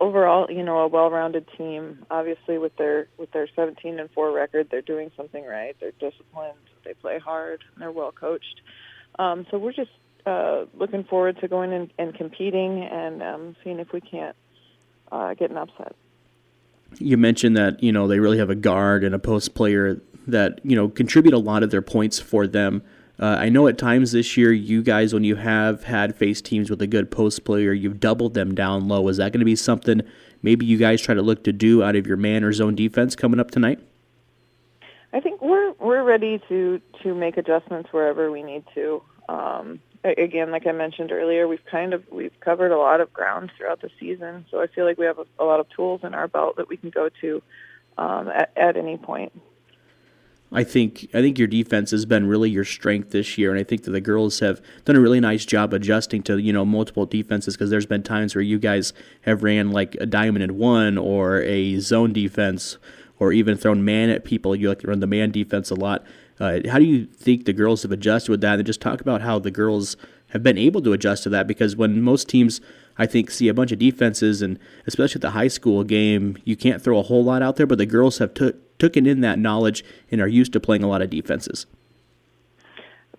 overall, a well-rounded team. Obviously, with their 17-4 record, they're doing something right. They're disciplined. They play hard. And they're well coached. So we're just looking forward to going and competing and seeing if we can't get an upset. You mentioned that, they really have a guard and a post player that, contribute a lot of their points for them. I know at times this year, you guys, when you have had faced teams with a good post player, you've doubled them down low. Is that going to be something maybe you guys try to look to do out of your man or zone defense coming up tonight? I think we're ready to make adjustments wherever we need to. Again, like I mentioned earlier, we've covered a lot of ground throughout the season, so I feel like we have a lot of tools in our belt that we can go to at any point. I think your defense has been really your strength this year, and I think that the girls have done a really nice job adjusting to multiple defenses, because there's been times where you guys have ran like a diamond and one or a zone defense, or even thrown man at people. You like to run the man defense a lot. How do you think the girls have adjusted with that? And just talk about how the girls have been able to adjust to that, because when most teams, I think, see a bunch of defenses, and especially at the high school game, you can't throw a whole lot out there, but the girls have taken in that knowledge and are used to playing a lot of defenses.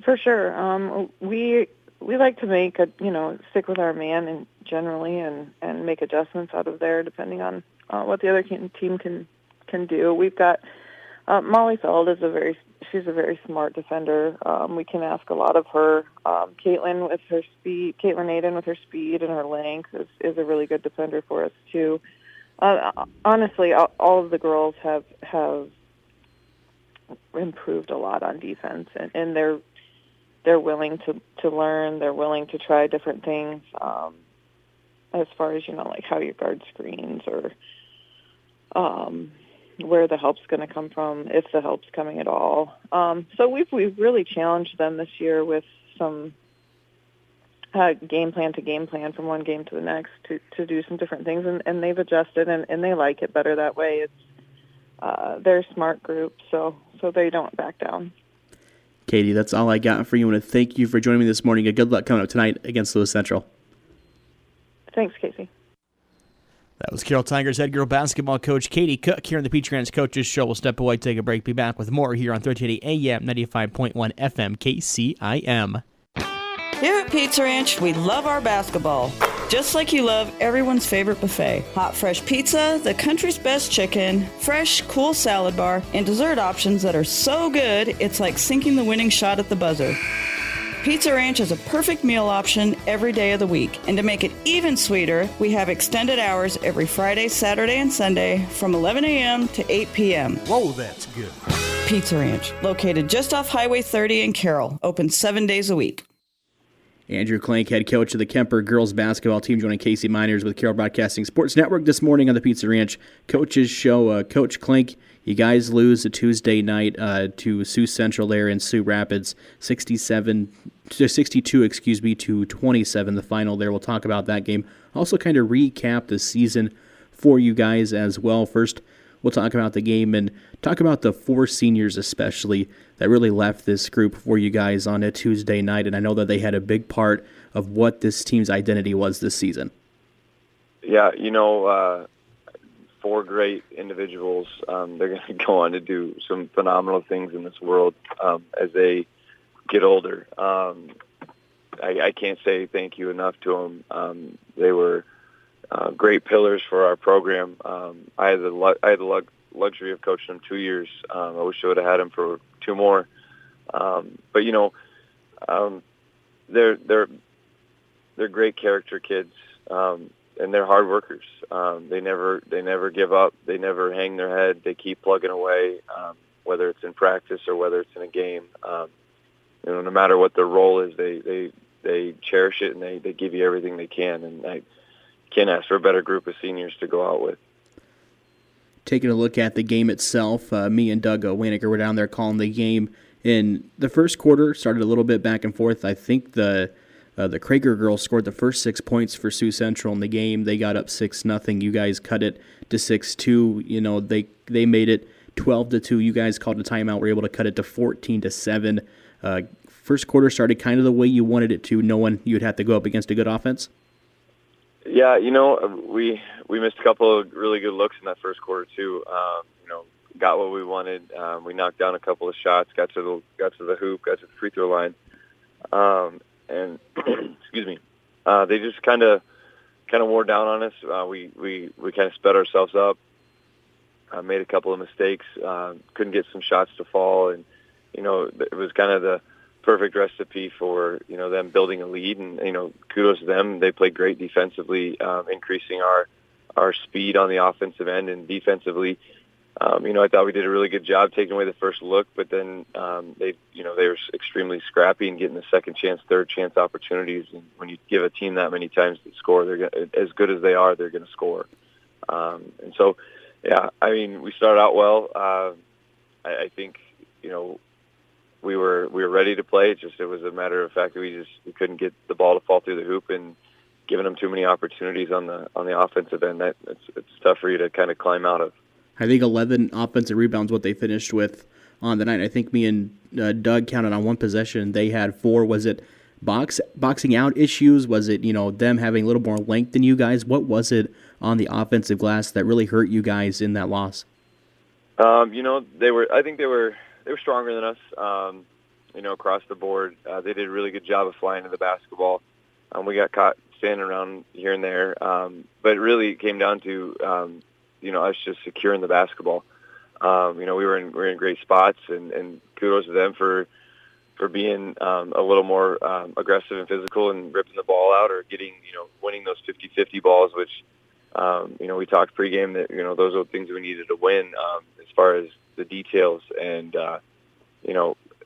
For sure. We like to make stick with our man and generally and make adjustments out of there depending on what the other team can do. We've got Molly Feld she's a very smart defender. We can ask a lot of her. Caitlin Aiden with her speed and her length is a really good defender for us too. Honestly, all of the girls have improved a lot on defense, and they're willing to learn. They're willing to try different things as far as like how you guard screens or where the help's going to come from, if the help's coming at all. So we've really challenged them this year with some game plan to game plan from one game to the next to do some different things, and they've adjusted and they like it better that way. It's they're a smart group, so they don't back down. Katie, that's all I got for you. I want to thank you for joining me this morning. Good luck coming up tonight against Lewis Central. Thanks, Casey. That was Carroll Tigers head girl basketball coach Katie Cook here on the Peach Ranch Coaches Show. We'll step away, take a break, be back with more here on 1380 AM, 95.1 FM, KCIM. Here at Pizza Ranch, we love our basketball, just like you love everyone's favorite buffet. Hot, fresh pizza, the country's best chicken, fresh, cool salad bar, and dessert options that are so good, it's like sinking the winning shot at the buzzer. Pizza Ranch is a perfect meal option every day of the week. And to make it even sweeter, we have extended hours every Friday, Saturday, and Sunday from 11 a.m. to 8 p.m. Whoa, that's good. Pizza Ranch, located just off Highway 30 in Carroll, open 7 days a week. Andrew Clank, head coach of the Kemper girls basketball team, joining Casey Miners with Carroll Broadcasting Sports Network this morning on the Pizza Ranch Coaches Show. Coach Clank, you guys lose a Tuesday night to Sioux Central there in Sioux Rapids, 62 to 27, the final there. We'll talk about that game. Also kind of recap the season for you guys as well. First, we'll talk about the game and talk about the four seniors especially that really left this group for you guys on a Tuesday night, and I know that they had a big part of what this team's identity was this season. Yeah, four great individuals. They're going to go on to do some phenomenal things in this world as they get older. I can't say thank you enough to them. They were great pillars for our program. I had the luxury of coaching them 2 years. I wish I would have had them for 2 more. But they're great character kids, and they're hard workers. They never give up. They never hang their head. They keep plugging away, whether it's in practice or whether it's in a game. No matter what their role is, they cherish it and they give you everything they can. And I can't ask for a better group of seniors to go out with. Taking a look at the game itself, me and Doug Waniker were down there calling the game. In the first quarter, started a little bit back and forth. I think the Krager girls scored the first 6 points for Sioux Central in the game. They got up 6-0. You guys cut it to 6-2. They made it 12-2. You guys called a timeout. Were able to cut it to 14-7. First quarter started kind of the way you wanted it to, knowing you'd have to go up against a good offense. Yeah, we missed a couple of really good looks in that first quarter too. Got what we wanted. We knocked down a couple of shots, got to the hoop, got to the free throw line, and excuse me, they just kind of wore down on us. We kind of sped ourselves up, made a couple of mistakes, couldn't get some shots to fall, and it was kind of the perfect recipe for them building a lead, and kudos to them. They played great defensively, increasing our speed on the offensive end, and defensively, I thought we did a really good job taking away the first look, but then they were extremely scrappy and getting the second chance, third chance opportunities. And when you give a team that many times to score, they're as good as they are, they're going to score. And so, yeah, we started out well. I think we were ready to play. It was a matter of fact that we couldn't get the ball to fall through the hoop, and giving them too many opportunities on the offensive end, it's tough for you to kind of climb out of. I think 11 offensive rebounds what they finished with on the night. I think me and Doug counted on one possession. They had 4. Was it boxing out issues? Was it them having a little more length than you guys? What was it on the offensive glass that really hurt you guys in that loss? I think they were stronger than us. Across the board, they did a really good job of flying to the basketball. We got caught standing around here and there, but it really came down to us just securing the basketball. We were in great spots, and kudos to them for being a little more aggressive and physical and ripping the ball out or winning those 50-50 balls, which we talked pregame that those are the things we needed to win as far as the details, and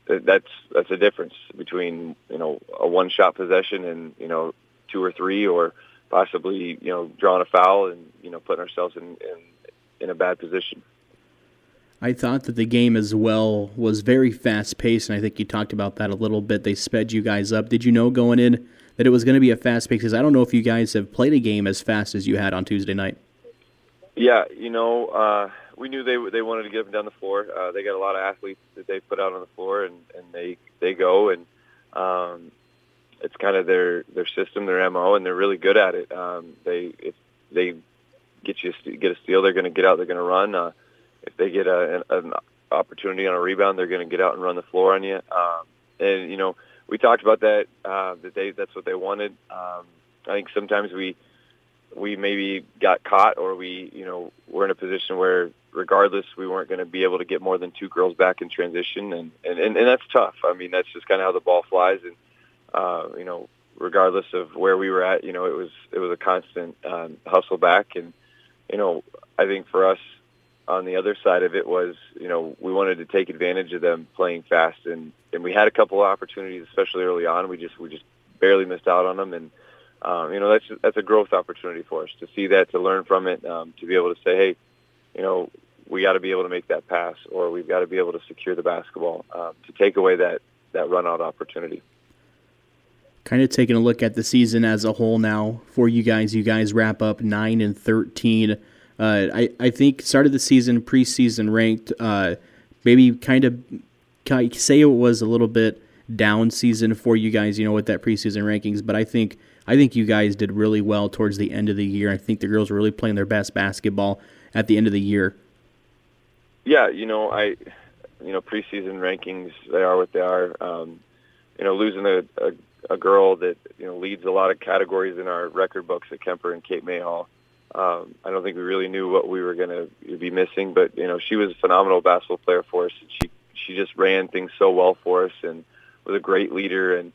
that's a difference between a one-shot possession and 2 or 3, or possibly drawing a foul and putting ourselves in a bad position. I thought that the game as well was very fast-paced, and I think you talked about that a little bit. They sped you guys up. Did you know going in that it was going to be a fast pace? Because I don't know if you guys have played a game as fast as you had on Tuesday night. Yeah, we knew they wanted to get up and down the floor. They got a lot of athletes that they put out on the floor, and they go, and it's kind of their system, their MO, and they're really good at it. If they get a steal, they're going to get out, they're going to run. If they get an opportunity on a rebound, they're going to get out and run the floor on you. And we talked about that. That's what they wanted. I think sometimes we maybe got caught, or we're in a position where regardless we weren't going to be able to get more than 2 girls back in transition, and that's tough. I mean, that's just kind of how the ball flies, and regardless of where we were at, it was a constant hustle back, and I think for us on the other side of it was we wanted to take advantage of them playing fast, and we had a couple of opportunities, especially early on. We just barely missed out on them, and that's a growth opportunity for us to see that, to learn from it, to be able to say, hey, we got to be able to make that pass, or we've got to be able to secure the basketball, to take away that run out opportunity. Kind of taking a look at the season as a whole now for you guys. You guys wrap up 9-13. I think started the season preseason ranked. Maybe kind of say it was a little bit down season for you guys, with that preseason rankings. But I think you guys did really well towards the end of the year. I think the girls were really playing their best basketball at the end of the year. Yeah, preseason rankings, they are what they are. Losing a girl that leads a lot of categories in our record books at Kemper and Cape May Hall. I don't think we really knew what we were going to be missing, but she was a phenomenal basketball player for us, and she just ran things so well for us and was a great leader. And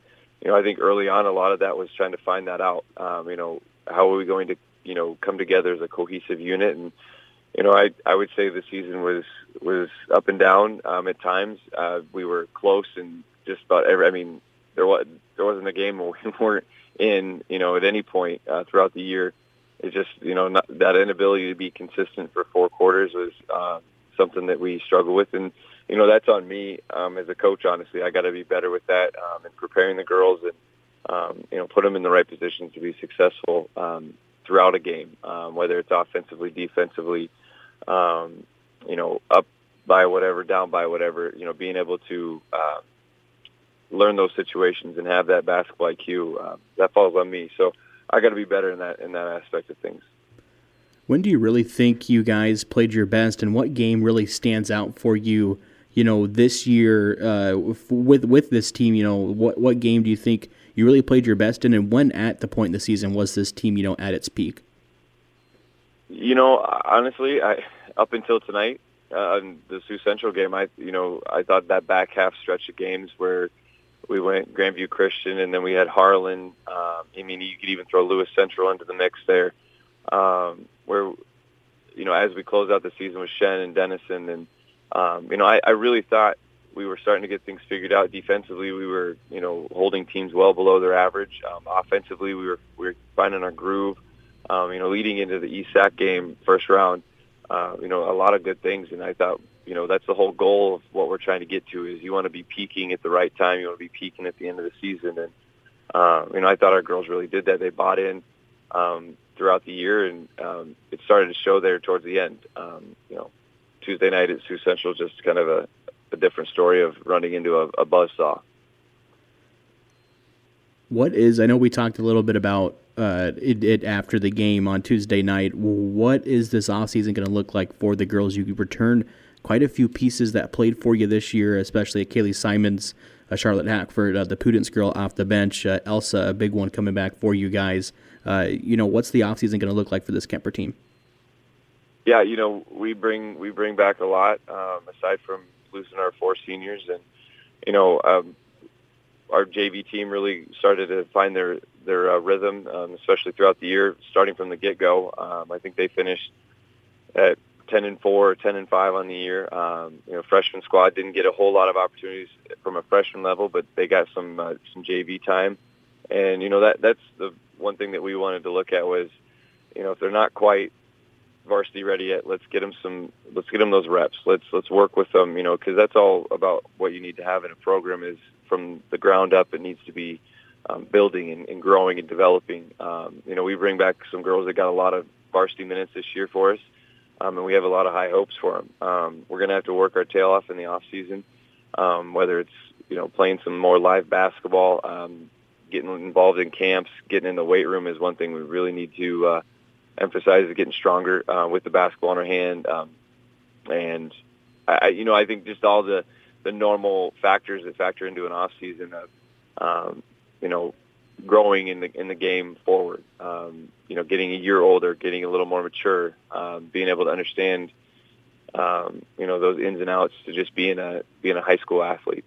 I think early on a lot of that was trying to find that out. How are we going to come together as a cohesive unit? And I would say the season was up and down at times. We were close in just about every. I mean, there wasn't a game where we weren't in at any point throughout the year. It's just, that inability to be consistent for 4 quarters was something that we struggle with. And, that's on me as a coach, honestly. I got to be better with that and preparing the girls and, put them in the right positions to be successful throughout a game, whether it's offensively, defensively, up by whatever, down by whatever, being able to learn those situations and have that basketball IQ, that falls on me. So I got to be better in that aspect of things. When do you really think you guys played your best, and what game really stands out for you? This year with this team. What game do you think you really played your best in, and when at the point in the season was this team at its peak? Honestly, up until tonight, the Sioux Central game, I thought that back half stretch of games where we went Grandview Christian, and then we had Harlan. You could even throw Lewis Central into the mix there, where, as we close out the season with Shen and Denison. And, I really thought we were starting to get things figured out. Defensively, we were, holding teams well below their average. Offensively, we were finding our groove. Leading into the ESAC game, first round, a lot of good things. And I thought, that's the whole goal of what we're trying to get to, is you want to be peaking at the right time. You want to be peaking at the end of the season. And, I thought our girls really did that. They bought in throughout the year, and it started to show there towards the end. Tuesday night at Sioux Central, just kind of a different story of running into a buzzsaw. I know we talked a little bit about it after the game on Tuesday night. What is this offseason going to look like for the girls? You return quite a few pieces that played for you this year, especially Kaylee Simons, Charlotte Hackford, the Pudence girl off the bench, Elsa, a big one coming back for you guys. What's the offseason going to look like for this Kemper team? Yeah, we bring back a lot, aside from losing our 4 seniors. And, our JV team really started to find their rhythm, especially throughout the year, starting from the get-go. I think they finished at 10-4 or 10-5 on the year. Freshman squad didn't get a whole lot of opportunities from a freshman level, but they got some JV time. And, that's the one thing that we wanted to look at was, if they're not quite varsity ready yet, let's get them those reps. Let's work with them, because that's all about what you need to have in a program is from the ground up. It needs to be building and growing and developing. We bring back some girls that got a lot of varsity minutes this year for us, and we have a lot of high hopes for them. We're going to have to work our tail off in the off season, whether it's playing some more live basketball, getting involved in camps, getting in the weight room is one thing we really need to emphasize, is getting stronger with the basketball in our hand. And I think just all the normal factors that factor into an off season of growing in the game forward. Getting a year older, getting a little more mature, being able to understand those ins and outs to just being a high school athlete.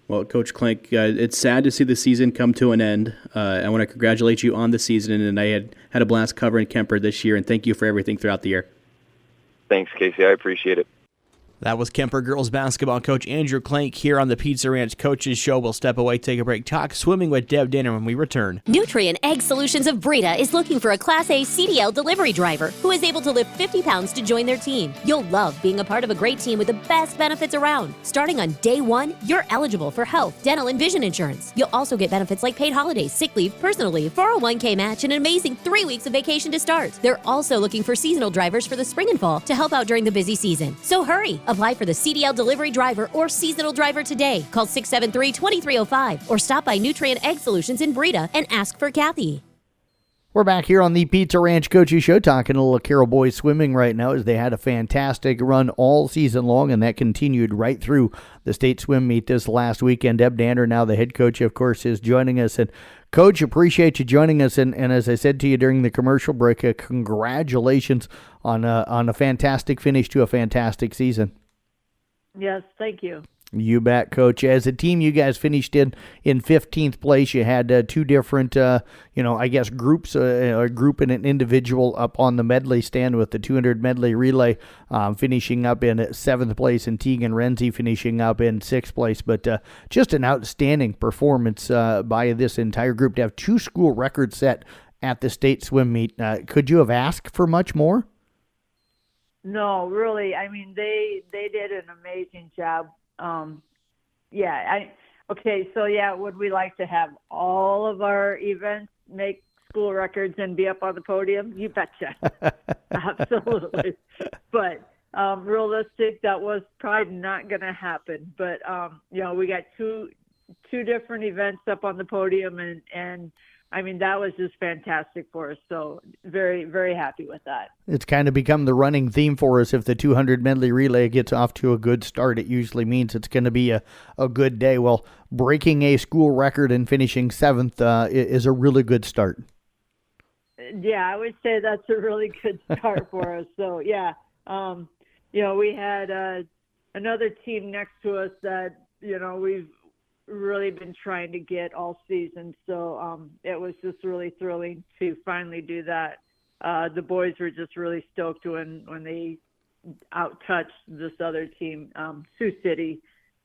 Well, Coach Klink, it's sad to see the season come to an end. I want to congratulate you on the season, and I had a blast covering Kemper this year, and thank you for everything throughout the year. Thanks, Casey. I appreciate it. That was Kemper girls basketball coach Andrew Klink here on the Pizza Ranch Coaches Show. We'll step away, take a break, talk swimming with Deb Danner when we return. Nutrien Egg Solutions of Breda is looking for a Class A CDL delivery driver who is able to lift 50 pounds to join their team. You'll love being a part of a great team with the best benefits around. Starting on day 1, you're eligible for health, dental, and vision insurance. You'll also get benefits like paid holidays, sick leave, personal leave, 401k match, and an amazing 3 weeks of vacation to start. They're also looking for seasonal drivers for the spring and fall to help out during the busy season. So hurry! Apply for the CDL delivery driver or seasonal driver today. Call 673-2305 or stop by Nutrien Egg Solutions in Breda and ask for Kathy. We're back here on the Pizza Ranch Coaches Show talking a little Carroll boys swimming right now as they had a fantastic run all season long, and that continued right through the state swim meet this last weekend. Deb Danner, now the head coach, of course, is joining us. And Coach, appreciate you joining us. And as I said to you during the commercial break, congratulations on a fantastic finish to a fantastic season. Yes, thank you. You bet, Coach. As a team, you guys finished in 15th place. You had 2 different, groups, a group and an individual up on the medley stand with the 200 medley relay, finishing up in 7th place, and Tegan Renzi finishing up in 6th place. But just an outstanding performance by this entire group to have 2 school records set at the state swim meet. Could you have asked for much more? No, really. I mean, they did an amazing job. Would we like to have all of our events make school records and be up on the podium? You betcha. Absolutely. But realistic, that was probably not going to happen. But, we got two different events up on the podium, and I mean, that was just fantastic for us. So very, very happy with that. It's kind of become the running theme for us. If the 200 medley relay gets off to a good start, it usually means it's going to be a good day. Well, breaking a school record and finishing 7th is a really good start. Yeah, I would say that's a really good start for us. So, yeah, we had another team next to us that, we've really been trying to get all season. So it was just really thrilling to finally do that. The boys were just really stoked when they out-touched this other team, Sioux City.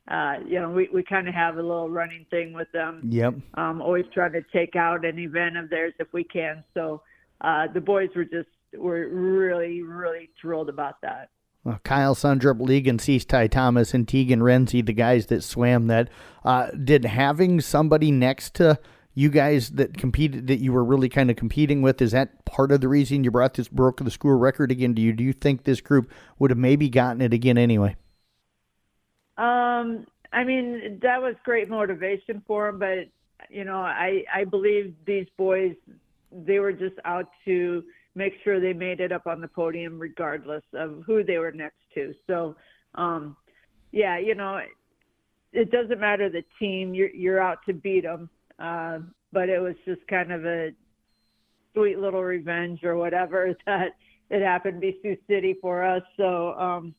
We kind of have a little running thing with them. Yep. Always trying to take out an event of theirs if we can. So the boys were really, really thrilled about that. Kyle Sundrup, Legan Cease, Ty Thomas, and Tegan Renzi, the guys that swam that. Did having somebody next to you guys that competed, that you were really kind of competing with, is that part of the reason you broke the school record again? Do you think this group would have maybe gotten it again anyway? I mean, that was great motivation for them, but, I believe these boys, they were just out to make sure they made it up on the podium regardless of who they were next to. So, yeah, it doesn't matter the team. You're out to beat them. But it was just kind of a sweet little revenge or whatever that it happened to be Sioux City for us. So,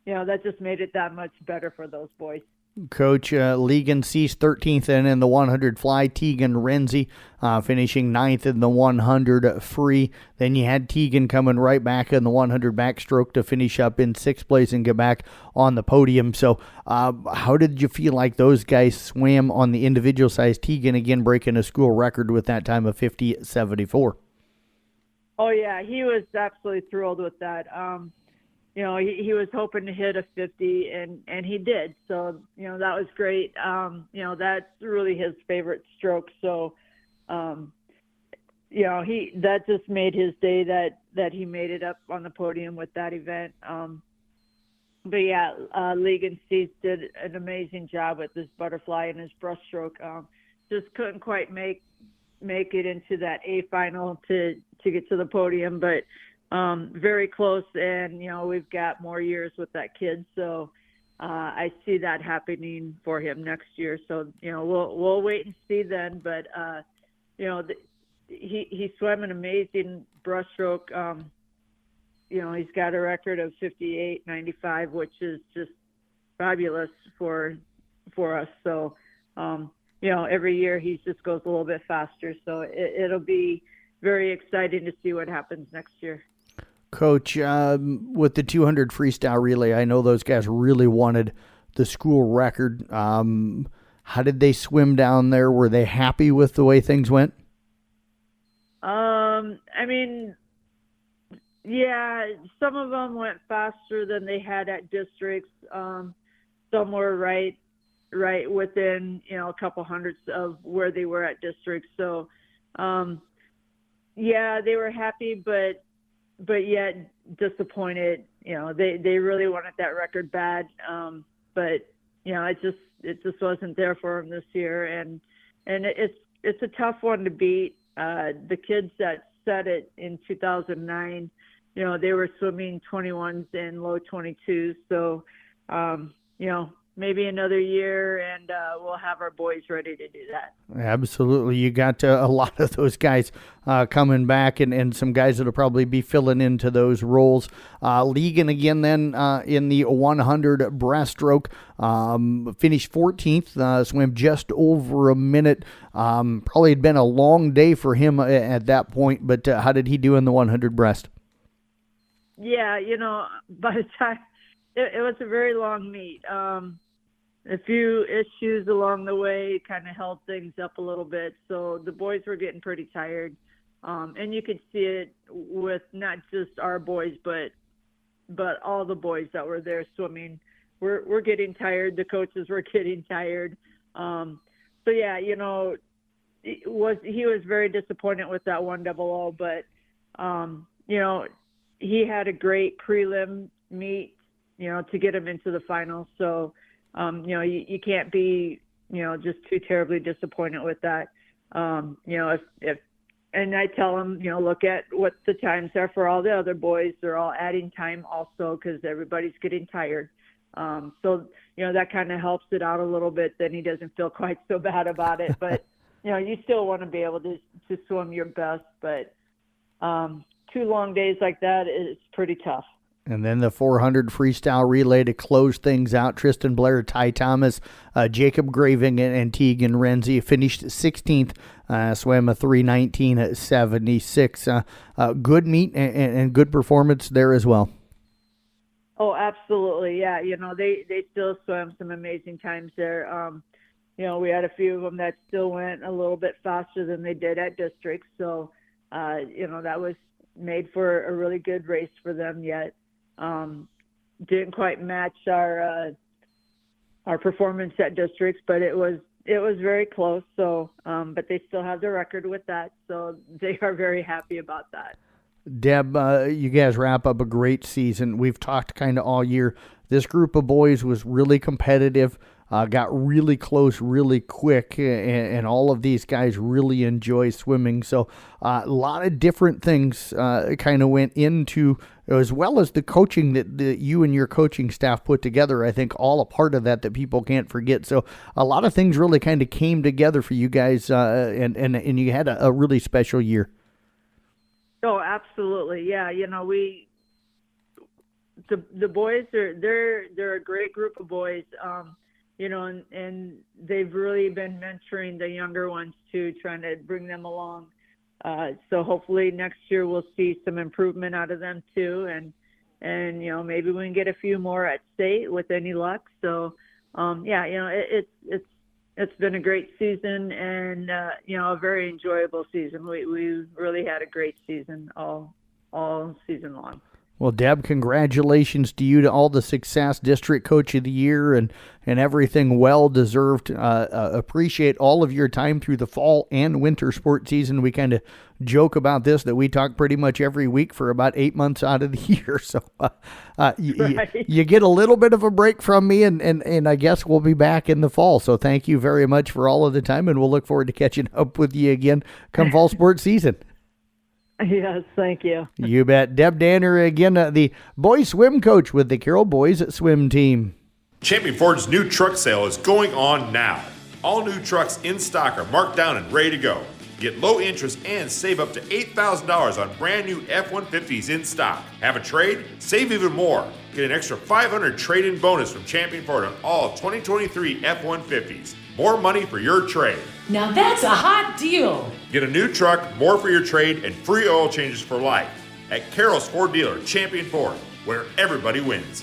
that just made it that much better for those boys. Coach, Legan ceased 13th in the 100 fly. Tegan Renzi finishing 9th in the 100 free. Then you had Tegan coming right back in the 100 backstroke to finish up in 6th place and get back on the podium. So how did you feel like those guys swam on the individual size? Tegan again breaking a school record with that time of 50.74. Oh, yeah, he was absolutely thrilled with that. He was hoping to hit a 50, and he did. So, that was great. That's really his favorite stroke. So, that just made his day that he made it up on the podium with that event. But, yeah, Legan Steeds did an amazing job with his butterfly and his breaststroke. Just couldn't quite make it into that A final to get to the podium, but very close, and we've got more years with that kid, so I see that happening for him next year. So we'll wait and see then, but he swam an amazing breaststroke. He's got a record of 58.95, which is just fabulous for us. So every year he just goes a little bit faster, so it'll be very exciting to see what happens next year. Coach, with the 200 freestyle relay, I know those guys really wanted the school record. How did they swim down there? Were they happy with the way things went? Yeah, some of them went faster than they had at districts. Some were right within, a couple hundredths of where they were at districts. So, yeah, they were happy, but yet disappointed. They really wanted that record bad, but it just wasn't there for them this year, and it's a tough one to beat. The kids that set it in 2009, they were swimming 21s and low 22s, so maybe another year, and we'll have our boys ready to do that. Absolutely. You got a lot of those guys coming back, and some guys that will probably be filling into those roles. Legan again then in the 100 breaststroke, finished 14th, swam just over a minute. Probably had been a long day for him at that point, but how did he do in the 100 breast? Yeah, by the time, it was a very long meet. A few issues along the way kind of held things up a little bit. So the boys were getting pretty tired. And you could see it with not just our boys, but all the boys that were there swimming. We're getting tired. The coaches were getting tired. So yeah, he was very disappointed with that 100, but he had a great prelim meet, to get him into the finals. So, you can't be, just too terribly disappointed with that. If and I tell them, look at what the times are for all the other boys. They're all adding time also because everybody's getting tired. So, that kind of helps it out a little bit. Then he doesn't feel quite so bad about it. But, you still want to be able to swim your best. But 2 long days like that is pretty tough. And then the 400 freestyle relay to close things out. Tristan Blair, Ty Thomas, Jacob Graving, and Tegan Renzi finished 16th, swam a 3:19.76. Good meet and good performance there as well. Oh, absolutely. Yeah, they still swam some amazing times there. We had a few of them that still went a little bit faster than they did at districts. So, that was made for a really good race for them yet. Didn't quite match our performance at districts, but it was very close. So, but they still have the record with that, so they are very happy about that. Deb, you guys wrap up a great season. We've talked kind of all year. This group of boys was really competitive. got really close really quick, and all of these guys really enjoy swimming. So a lot of different things kind of went into, as well as the coaching that you and your coaching staff put together. I think all a part of that people can't forget. So a lot of things really kind of came together for you guys, and you had a really special year. Oh, absolutely. Yeah. The boys they're a great group of boys. And they've really been mentoring the younger ones too, trying to bring them along. So hopefully next year we'll see some improvement out of them too. And maybe we can get a few more at state with any luck. So, it's been a great season and, a very enjoyable season. We really had a great season all season long. Well, Deb, congratulations to you, to all the success, District Coach of the Year, and everything well deserved. Appreciate all of your time through the fall and winter sport season. We kind of joke about this, that we talk pretty much every week for about 8 months out of the year. So you get a little bit of a break from me, and I guess we'll be back in the fall. So thank you very much for all of the time, and we'll look forward to catching up with you again come fall sports season. Yes, thank you. You bet. Deb Danner again, the boys swim coach with the Carroll Boys Swim Team. Champion Ford's new truck sale is going on now. All new trucks in stock are marked down and ready to go. Get low interest and save up to $8,000 on brand new F-150s in stock. Have a trade? Save even more. Get an extra $500 trade-in bonus from Champion Ford on all 2023 F-150s. More money for your trade. Now that's a hot deal. Get a new truck, more for your trade, and free oil changes for life at Carroll's Ford dealer, Champion Ford, where everybody wins.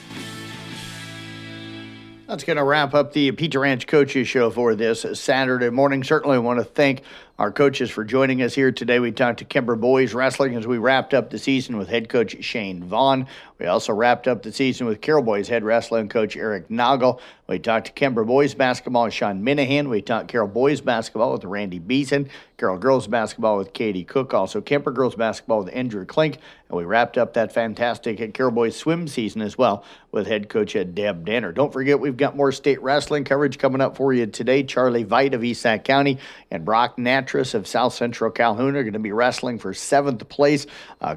That's going to wrap up the Pizza Ranch Coaches Show for this Saturday morning. Certainly want to thank our coaches for joining us here today. We talked to Kemper Boys Wrestling as we wrapped up the season with head coach Shane Vaughn. We also wrapped up the season with Carroll Boys head wrestling coach Eric Nagel. We talked to Kemper Boys basketball with Sean Minahan. We talked Carroll Boys basketball with Randy Beeson. Carroll Girls basketball with Katie Cook. Also Kemper Girls basketball with Andrew Klink. And we wrapped up that fantastic Carroll Boys swim season as well with head coach Deb Danner. Don't forget, we've got more state wrestling coverage coming up for you today. Charlie Veit of Esac County and Brock Natras of South Central Calhoun are going to be wrestling for 7th place.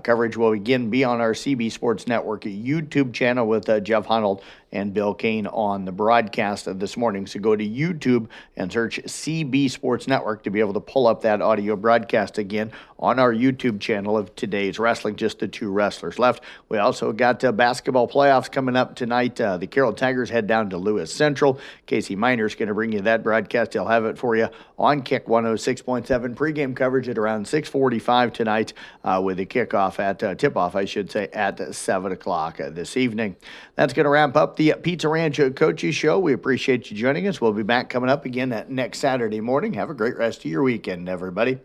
Coverage will again be on our CB Sports Network YouTube channel with Jeff Hunold and Bill Kane on the broadcast of this morning. So go to YouTube and search CB Sports Network to be able to pull up that audio broadcast again on our YouTube channel of today's wrestling. Just the 2 wrestlers left. We also got basketball playoffs coming up tonight. The Carroll Tigers head down to Lewis Central. Casey Miner's going to bring you that broadcast. He'll have it for you on Kick 106.7. Pregame coverage at around 6:45 tonight with the kickoff at tip-off, I should say, at 7 o'clock this evening. That's going to wrap up the Pizza Ranch Coaches Show. We appreciate you joining us. We'll be back coming up again next Saturday morning. Have a great rest of your weekend, everybody.